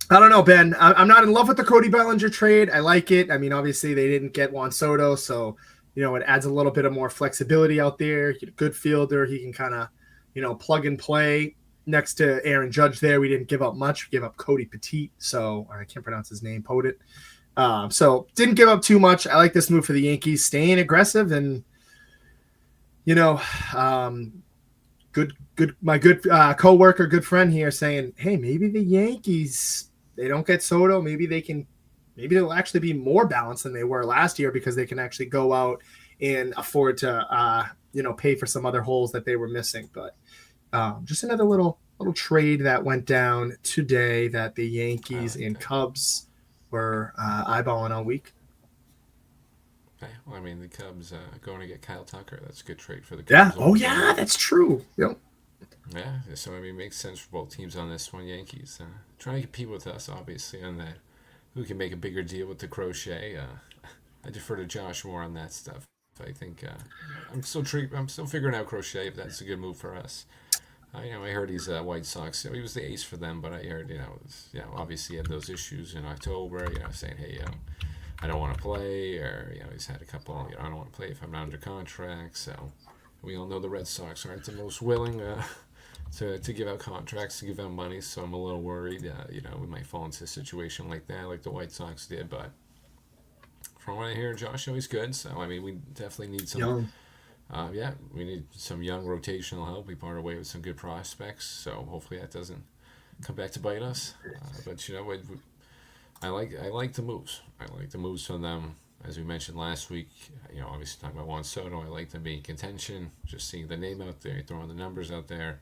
I don't know, Ben. I'm not in love with the Cody Bellinger trade. I like it. I mean, obviously they didn't get Juan Soto, so it adds a little bit of more flexibility out there. Good fielder. He can kind of, plug and play next to Aaron Judge there. We didn't give up much. We gave up Cody Petit, so I can't pronounce his name, Podit. So didn't give up too much. I like this move for the Yankees, staying aggressive and, my good coworker, good friend here saying, hey, maybe the Yankees, they don't get Soto. Maybe they'll actually be more balanced than they were last year because they can actually go out and afford to, pay for some other holes that they were missing. But just another little trade that went down today that the Yankees like and that. Cubs were eyeballing all week. Okay. Well, I mean, the Cubs going to get Kyle Tucker. That's a good trade for the Yeah. Cubs Oh, overall. yeah, that's true. Yep. Yeah. So I mean, it makes sense for both teams on this one. Yankees trying to compete with us, obviously, on that. Who can make a bigger deal with the Crochet? I defer to Josh more on that stuff. I think I'm still figuring out Crochet if that's a good move for us. I heard he's White Sox. He was the ace for them, but I heard obviously he had those issues in October. Saying hey, I don't want to play, or he's had a couple. I don't want to play if I'm not under contract. So we all know the Red Sox aren't the most willing to give out contracts, to give out money. So I'm a little worried. We might fall into a situation like that, like the White Sox did. But from what I hear, Josh always good. So I mean, we definitely need some. Young. We need some young rotational help. We parted away with some good prospects, so hopefully that doesn't come back to bite us. But I like the moves. I like the moves from them. As we mentioned last week, obviously talking about Juan Soto, I like them being in contention. Just seeing the name out there, throwing the numbers out there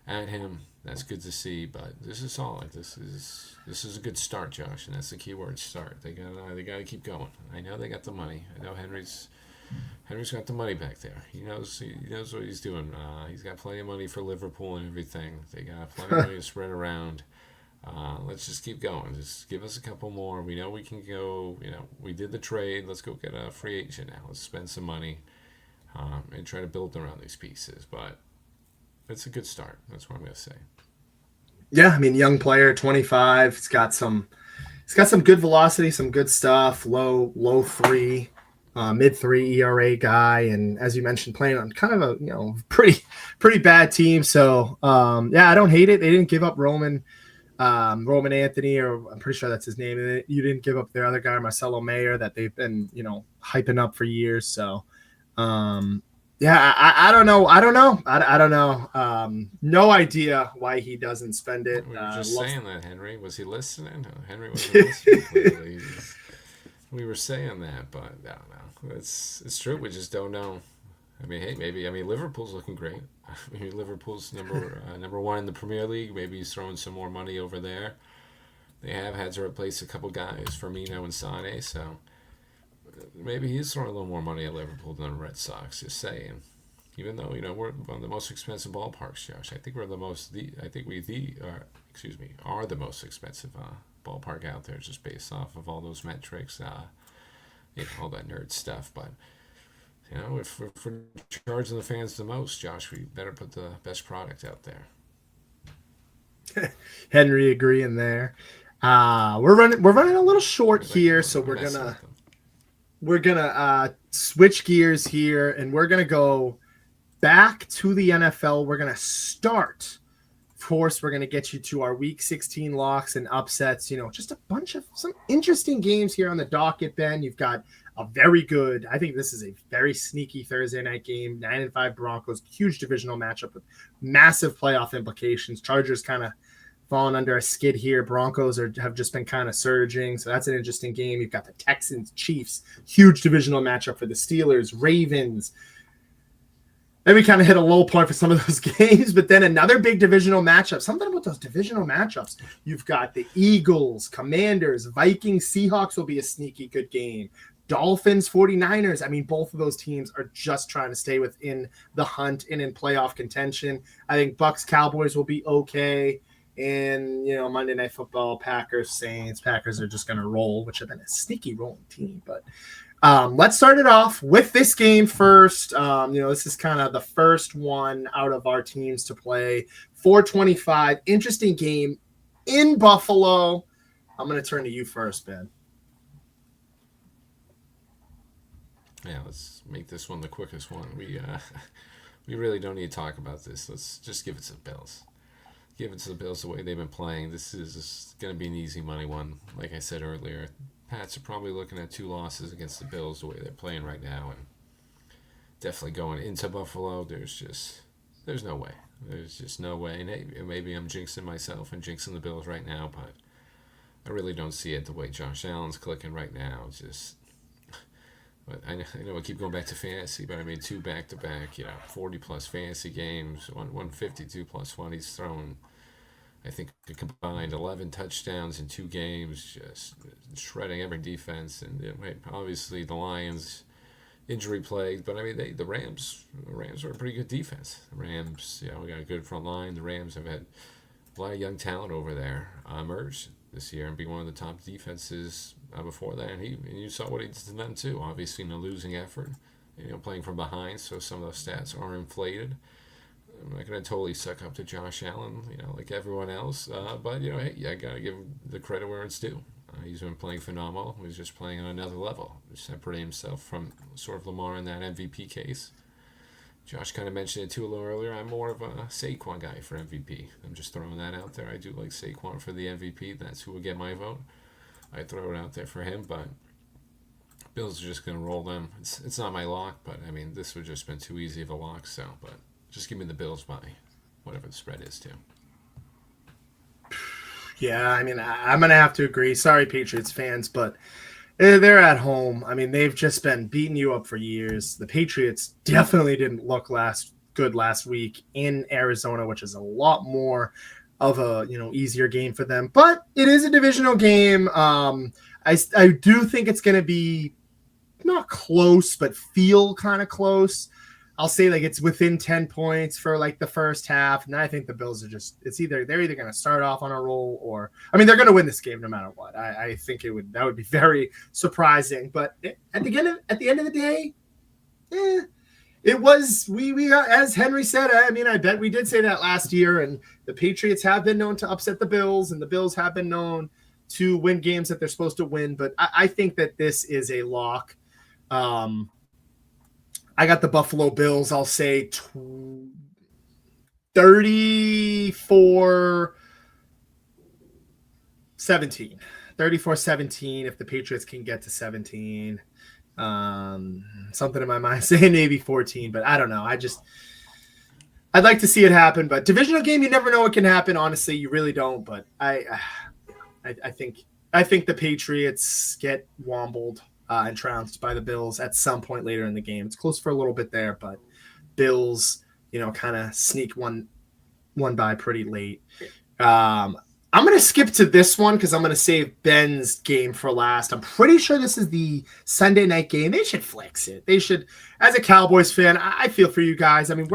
at him, that's good to see. But this is solid. This is a good start, Josh, and that's the key word: start. They got to keep going. I know they got the money. I know Henry's got the money back there. He knows what he's doing. He's got plenty of money for Liverpool and everything. They got plenty of money to spread around. Let's just keep going. Just give us a couple more. We know we can go. We did the trade. Let's go get a free agent now. Let's spend some money and try to build around these pieces. But it's a good start. That's what I'm going to say. Yeah, I mean, young player, 25. He's got some good velocity, some good stuff. Low three, mid three ERA guy, and as you mentioned, playing on kind of a pretty bad team. So I don't hate it. They didn't give up Roman Anthony, or I'm pretty sure that's his name. And you didn't give up their other guy, Marcelo Mayer, that they've been hyping up for years. So I don't know. I don't know. No idea why he doesn't spend it. We were just saying that, Henry. Was he listening? Henry wasn't listening. Clearly. We were saying that, but I don't know. It's true. We just don't know. I mean, hey, maybe. I mean, Liverpool's looking great. Maybe Liverpool's number one in the Premier League. Maybe he's throwing some more money over there. They have had to replace a couple guys, Firmino and Sane, so maybe he's throwing a little more money at Liverpool than the Red Sox. Just saying. Even though we're one of the most expensive ballparks, Josh. I think we're are the most expensive ballpark out there, just based off of all those metrics, all that nerd stuff. But if we're charging the fans the most, Josh, we better put the best product out there. Henry agreeing there. We're running a little short here, so I'm messing with them. we're gonna switch gears here, and we're gonna go back to the NFL. We're gonna start. Of course, we're going to get you to our Week 16 locks and upsets. Just a bunch of some interesting games here on the docket, Ben. You've got a very good, I think this is a very sneaky Thursday night game. 9-5 Broncos, huge divisional matchup with massive playoff implications. Chargers kind of falling under a skid here. Broncos have just been kind of surging, so that's an interesting game. You've got the Texans, Chiefs, huge divisional matchup for the Steelers, Ravens. Then we kind of hit a low point for some of those games, but then another big divisional matchup. Something about those divisional matchups. You've got the Eagles, Commanders, Vikings, Seahawks will be a sneaky good game. Dolphins, 49ers. I mean, both of those teams are just trying to stay within the hunt and in playoff contention. I think Bucks, Cowboys will be okay. And, Monday Night Football, Packers, Saints. Packers are just going to roll, which have been a sneaky rolling team, but let's start it off with this game first. This is kind of the first one out of our teams to play. 425, interesting game in Buffalo. I'm going to turn to you first, Ben. Yeah, let's make this one the quickest one. We really don't need to talk about this. Let's just give it to the Bills. Give it to the Bills the way they've been playing. This is going to be an easy money one. Like I said earlier, Pats are probably looking at 2 losses against the Bills the way they're playing right now, and definitely going into Buffalo. There's no way. There's just no way. And maybe I'm jinxing myself and jinxing the Bills right now, but I really don't see it the way Josh Allen's clicking right now. But I know I keep going back to fantasy, but I mean 2 back-to-back, 40-plus fantasy games, 152 plus 1. He's thrown, I think, a combined 11 touchdowns in 2 games, just shredding every defense. And obviously the Lions injury plagued, but I mean the Rams are a pretty good defense. The Rams, we got a good front line. The Rams have had a lot of young talent over there emerge this year and be one of the top defenses before that. And you saw what he did to them too. Obviously, in a losing effort, playing from behind, so some of those stats are inflated. I'm not going to totally suck up to Josh Allen, like everyone else. But hey, I got to give him the credit where it's due. He's been playing phenomenal. He's just playing on another level, separating himself from sort of Lamar in that MVP case. Josh kind of mentioned it too a little earlier. I'm more of a Saquon guy for MVP. I'm just throwing that out there. I do like Saquon for the MVP. That's who would get my vote. I throw it out there for him, but Bills are just going to roll them. It's not my lock, but I mean, this would just been too easy of a lock, so, but just give me the Bills by whatever the spread is, too. Yeah, I mean, I'm going to have to agree. Sorry, Patriots fans, but they're at home. I mean, they've just been beating you up for years. The Patriots definitely didn't look good last week in Arizona, which is a lot more of a easier game for them. But it is a divisional game. I do think it's going to be not close, but feel kind of close. I'll say like it's within 10 points for like the first half. And I think the Bills are they're either going to start off on a roll or, I mean, they're going to win this game no matter what. I think that would be very surprising, but at the end of the day, it was, we got, as Henry said, I mean, I bet we did say that last year, and the Patriots have been known to upset the Bills, and the Bills have been known to win games that they're supposed to win. But I think that this is a lock. I got the Buffalo Bills. I'll say 34-17. 34-17 if the Patriots can get to 17. Something in my mind saying maybe 14, but I don't know. I'd like to see it happen, but divisional game, you never know what can happen. Honestly, you really don't. But I think the Patriots get wombled and trounced by the Bills at some point later in the game. It's close for a little bit there, but Bills, kind of sneak one by pretty late. I'm going to skip to this one because I'm going to save Ben's game for last. I'm pretty sure this is the Sunday night game. They should flex it. They should, as a Cowboys fan, I feel for you guys. I mean,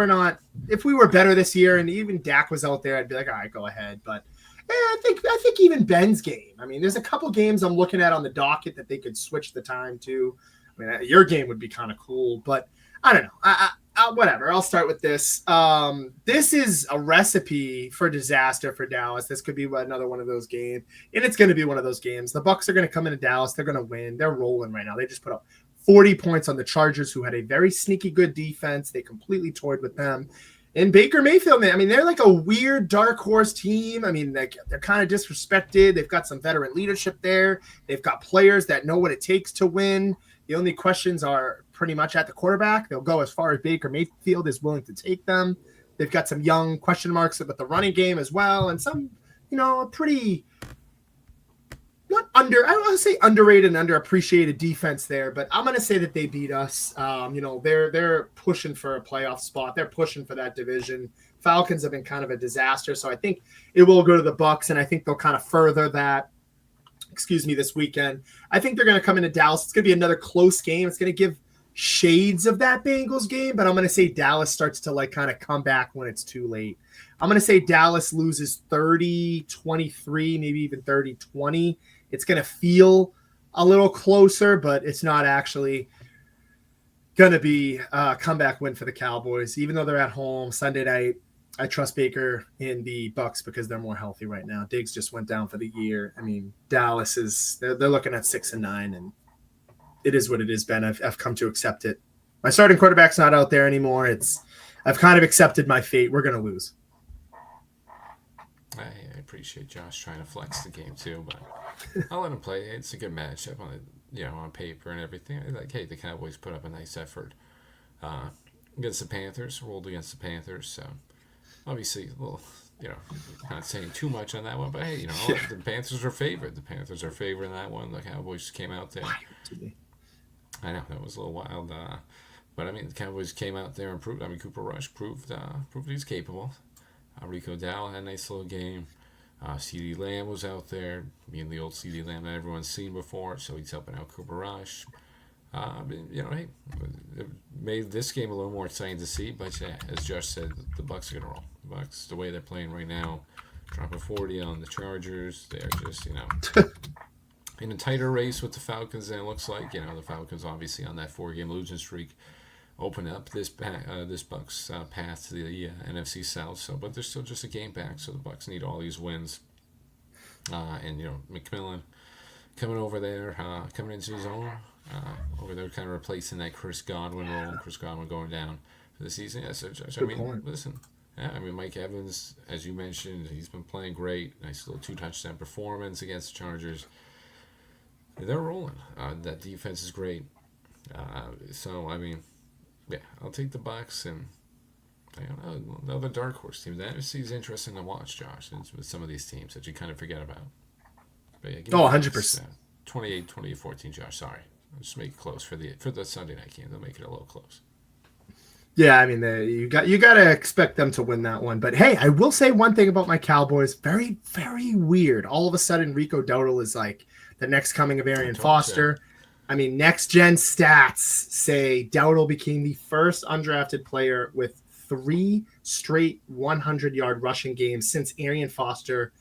if we were better this year and even Dak was out there, I'd be like, all right, go ahead. But I think even Ben's game. I mean, there's a couple games I'm looking at on the docket that they could switch the time to. I mean, your game would be kind of cool, but I don't know. whatever. I'll start with this. This is a recipe for disaster for Dallas. This could be another one of those games, and it's going to be one of those games. The Bucks are going to come into Dallas. They're going to win. They're rolling right now. They just put up 40 points on the Chargers, who had a very sneaky good defense. They completely toyed with them. And Baker Mayfield, man, I mean, they're like a weird dark horse team. I mean, they're kind of disrespected. They've got some veteran leadership there. They've got players that know what it takes to win. The only questions are pretty much at the quarterback. They'll go as far as Baker Mayfield is willing to take them. They've got some young question marks with the running game as well, and some, pretty I want to say underrated and underappreciated defense there, but I'm going to say that they beat us. They're pushing for a playoff spot. They're pushing for that division. Falcons have been kind of a disaster, so I think it will go to the Bucks, and I think they'll kind of further that. This weekend. I think they're going to come into Dallas. It's going to be another close game. It's going to give shades of that Bengals game, but I'm going to say Dallas starts to kind of come back when it's too late. I'm going to say Dallas loses 30-23, maybe even 30-20. It's going to feel a little closer, but it's not actually going to be a comeback win for the Cowboys, even though they're at home Sunday night. I trust Baker in the Bucks because they're more healthy right now. Diggs just went down for the year. I mean, Dallas they're looking at 6-9, and it is what it is, Ben. I've come to accept it. My starting quarterback's not out there anymore. I've kind of accepted my fate. We're going to lose. I appreciate Josh trying to flex the game too, but I'll let him play. It's a good matchup on paper and everything. The Cowboys put up a nice effort against the Panthers, rolled against the Panthers, so obviously, not saying too much on that one, but hey, the Panthers are favored. The Panthers are favored in that one. The Cowboys came out there. I know that was a little wild, but I mean, the Cowboys came out there and proved. I mean, Cooper Rush proved he's capable. Rico Dowell had a nice little game. CeeDee Lamb was out there, being the old CeeDee Lamb that everyone's seen before, so he's helping out Cooper Rush. Hey, it made this game a little more exciting to see. But yeah, as Josh said, the Bucks are gonna roll. The Bucks, the way they're playing right now, dropping 40 on the Chargers. They're just in a tighter race with the Falcons than it looks like. The Falcons obviously on that 4-game losing streak open up this Bucks path to the NFC South. So, but they're still just a game back. So the Bucks need all these wins. And McMillan coming over there, coming into his own. Over there, kind of replacing that Chris Godwin role. Chris Godwin going down for the season. Yeah, so I mean, point. Listen. Yeah, I mean, Mike Evans, as you mentioned, he's been playing great. Nice little 2-touchdown performance against the Chargers. They're rolling. That defense is great. So I mean, yeah, I'll take the Bucks and another dark horse team. The NFC is interesting to watch, Josh, with some of these teams that you kind of forget about. But yeah, 100%. 28-14, Josh. Sorry. I'll just make it close for the Sunday night game. They'll make it a little close. Yeah, I mean, you got to expect them to win that one. But hey, I will say one thing about my Cowboys. Very, very weird. All of a sudden, Rico Dowdle is like the next coming of Arian Foster. I mean, next gen stats say Dowdle became the first undrafted player with 3 straight 100-yard rushing games since Arian Foster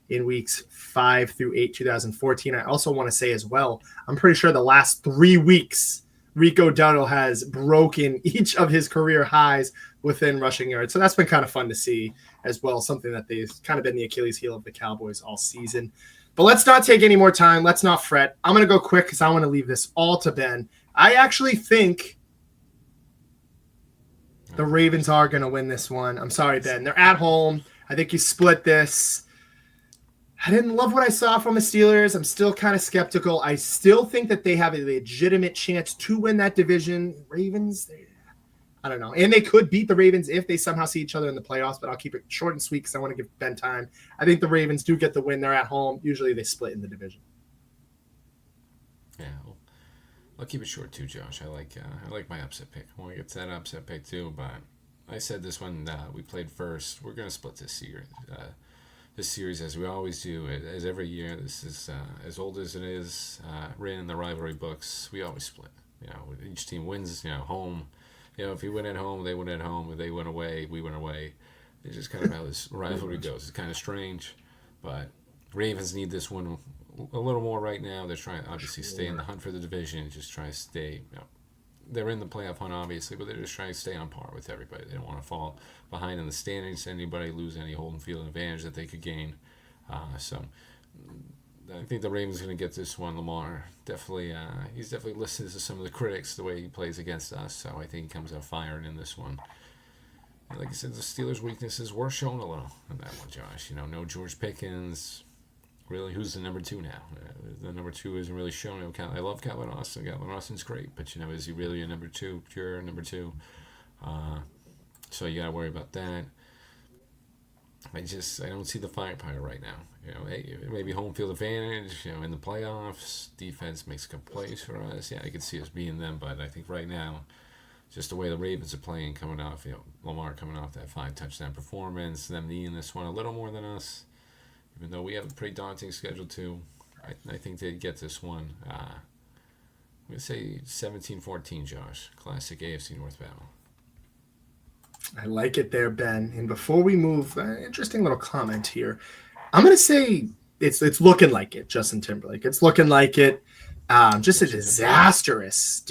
in weeks 5 through 8, 2014. I also want to say as well, I'm pretty sure the last 3 weeks, Rico Dowdle has broken each of his career highs within rushing yards. So that's been kind of fun to see as well, something that they've kind of been the Achilles heel of the Cowboys all season. But let's not take any more time. Let's not fret. I'm going to go quick because I want to leave this all to Ben. I actually think the Ravens are going to win this one. I'm sorry, Ben. They're at home. I think you split this. I didn't love what I saw from the Steelers. I'm still kind of skeptical. I still think that they have a legitimate chance to win that division. Ravens, I don't know. And they could beat the Ravens if they somehow see each other in the playoffs, but I'll keep it short and sweet because I want to give Ben time. I think the Ravens do get the win. They're at home. Usually they split in the division. Yeah, I'll keep it short too, Josh. I like my upset pick. I want to get to that upset pick too, but I said this one we played first. We're going to split this year. This series, as we always do, as every year. This is as old as it is, written in the rivalry books. We always split. Each team wins. Home. If you win at home, they win at home. If they win away, we win away. It's just kind of how this rivalry goes. It's kind of strange, but Ravens need this one a little more right now. They're trying to obviously stay in the hunt for the division, just trying to stay they're in the playoff hunt, obviously, but they're just trying to stay on par with everybody. They don't want to fall behind in the standings. Anybody lose any home field advantage that they could gain. So I think the Ravens are going to get this one. Lamar definitely, he's definitely listened to some of the critics the way he plays against us. So I think he comes out firing in this one. And like I said, the Steelers' weaknesses were shown a little in that one, Josh. No George Pickens. Really, who's the number two now? The number two isn't really shown. I love Calvin Austin. Calvin Austin's great, but is he really a number two, pure number two? So you gotta worry about that. I don't see the firepower right now. Hey, maybe home field advantage. In the playoffs, defense makes a couple plays for us. Yeah, I could see us being them, but I think right now, just the way the Ravens are playing, coming off, Lamar coming off that 5 touchdown performance, them needing this one a little more than us. Even though we have a pretty daunting schedule too, I think they'd get this one. I'm going to say 17-14, Josh. Classic AFC North battle. I like it there, Ben. And before we move, interesting little comment here. I'm going to say it's looking like it, Justin Timberlake. It's looking like it. Just a disastrous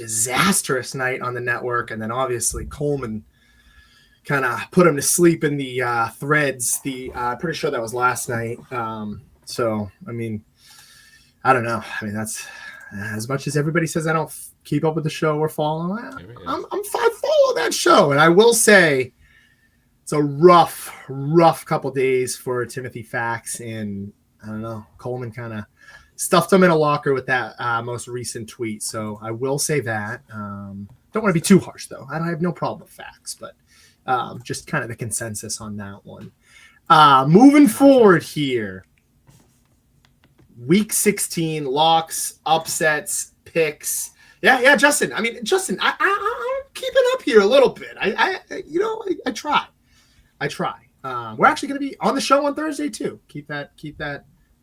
night on the network. And then obviously Coleman kind of put him to sleep in the threads. Pretty sure that was last night. So, I mean, I don't know. I mean, that's as much as everybody says I don't keep up with the show or follow. I follow that show. And I will say it's a rough couple days for Timothy Fax. And I don't know, Coleman kind of stuffed him in a locker with that most recent tweet. So I will say that. Don't want to be too harsh, though. I have no problem with Fax, but just kind of the consensus on that one. Moving forward here. Week 16, locks, upsets, picks. Yeah, Justin. I mean, Justin, I'm keeping up here a little bit. I try. We're actually going to be on the show on Thursday too. Keep that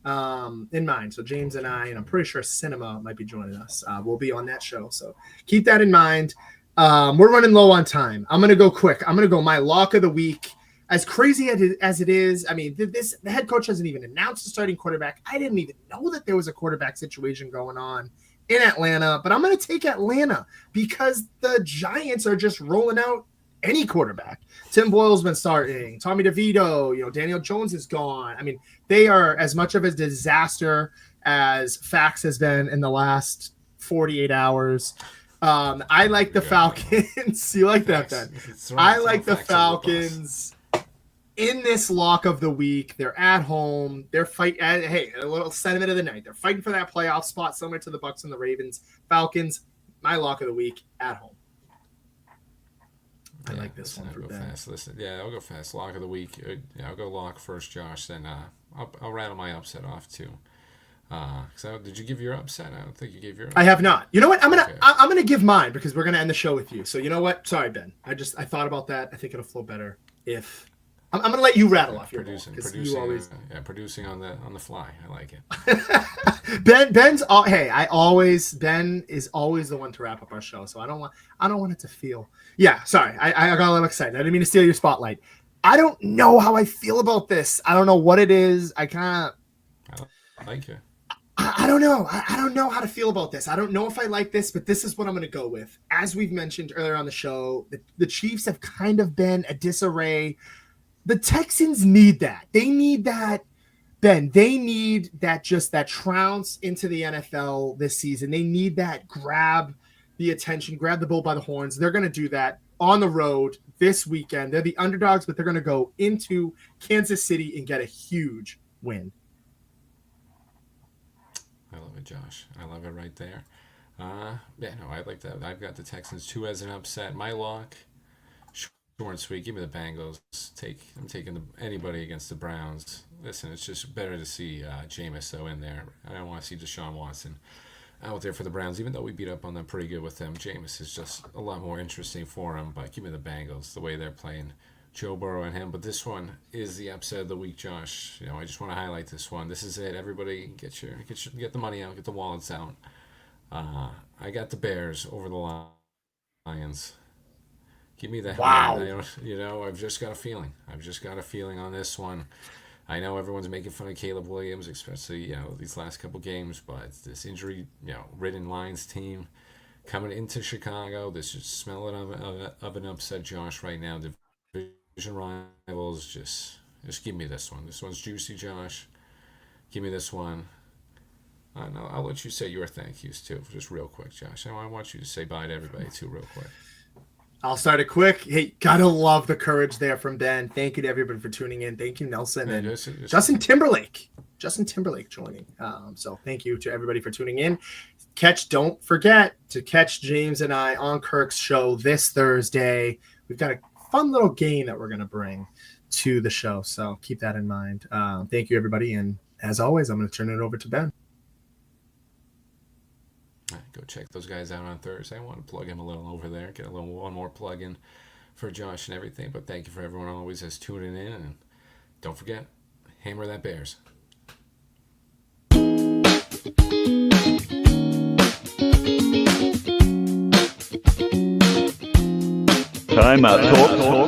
in mind. So James and I'm pretty sure Cinema might be joining us. We'll be on that show. So keep that in mind. We're running low on time. I'm going to go quick. I'm going to go my lock of the week. As crazy as it is, I mean, the head coach hasn't even announced the starting quarterback. I didn't even know that there was a quarterback situation going on in Atlanta, but I'm going to take Atlanta because the Giants are just rolling out any quarterback. Tim Boyle's been starting. Tommy DeVito, Daniel Jones is gone. I mean, they are as much of a disaster as Fax has been in the last 48 hours. I like the Falcons. You like that, Ben? I like the Falcons in this lock of the week. They're at home. They're fighting. Hey, a little sentiment of the night. They're fighting for that playoff spot, similar to the Bucs and the Ravens. Falcons, my lock of the week at home. I like this one. I'll go fast. I'll go fast. Lock of the week. I'll go lock first, Josh. Then I'll rattle my upset off too. Did you give your upset? I don't think you gave your upset. I have not. You know what? I'm gonna give mine because we're gonna end the show with you. So you know what? Sorry, Ben. I thought about that. I think it'll flow better if I'm gonna let you rattle off your producing on the fly. I like it. Ben is always the one to wrap up our show. So I don't want it to feel. Yeah, sorry. I got a little excited. I didn't mean to steal your spotlight. I don't know how I feel about this. I don't know what it is. I like it. I don't know. I don't know how to feel about this. I don't know if I like this, but this is what I'm going to go with. As we've mentioned earlier on the show, the Chiefs have kind of been a disarray. The Texans need that. They need that, Ben. They need that trounce into the NFL this season. They need that grab the attention, grab the bull by the horns. They're going to do that on the road this weekend. They're the underdogs, but they're going to go into Kansas City and get a huge win. I love it, Josh. I love it right there. I like that. I've got the Texans too as an upset. My lock, short and sweet. Give me the Bengals. I'm taking anybody against the Browns. Listen, it's just better to see Jameis though in there. I don't want to see Deshaun Watson out there for the Browns, even though we beat up on them pretty good with them. Jameis is just a lot more interesting for him. But give me the Bengals. The way they're playing. Joe Burrow and him, but this one is the upset of the week, Josh. I just want to highlight this one. This is it. Everybody, get the money out, get the wallets out. I got the Bears over the Lions. Give me that. Wow. I've just got a feeling. On this one. I know everyone's making fun of Caleb Williams, especially these last couple games, but this injury ridden Lions team. coming into Chicago. This is smelling of an upset, Josh, right now. Division rivals, just give me this one. This one's juicy, Josh. Give me this one. No, I'll let you say your thank yous too, just real quick, Josh. I want you to say bye to everybody too, real quick. I'll start it quick. Hey, gotta love the courage there from Ben. Thank you to everybody for tuning in. Thank you, Nelson, and Justin Timberlake. Justin Timberlake joining. So thank you to everybody for tuning in. Don't forget to catch James and I on Kirk's show this Thursday. We've got a fun little game that we're going to bring to the show. So keep that in mind. Thank you, everybody. And as always, I'm going to turn it over to Ben. Go check those guys out on Thursday. I want to plug him a little over there. Get one more plug in for Josh and everything. But thank you for everyone always that's tuning in. And don't forget, hammer that Bears. Timeout talk.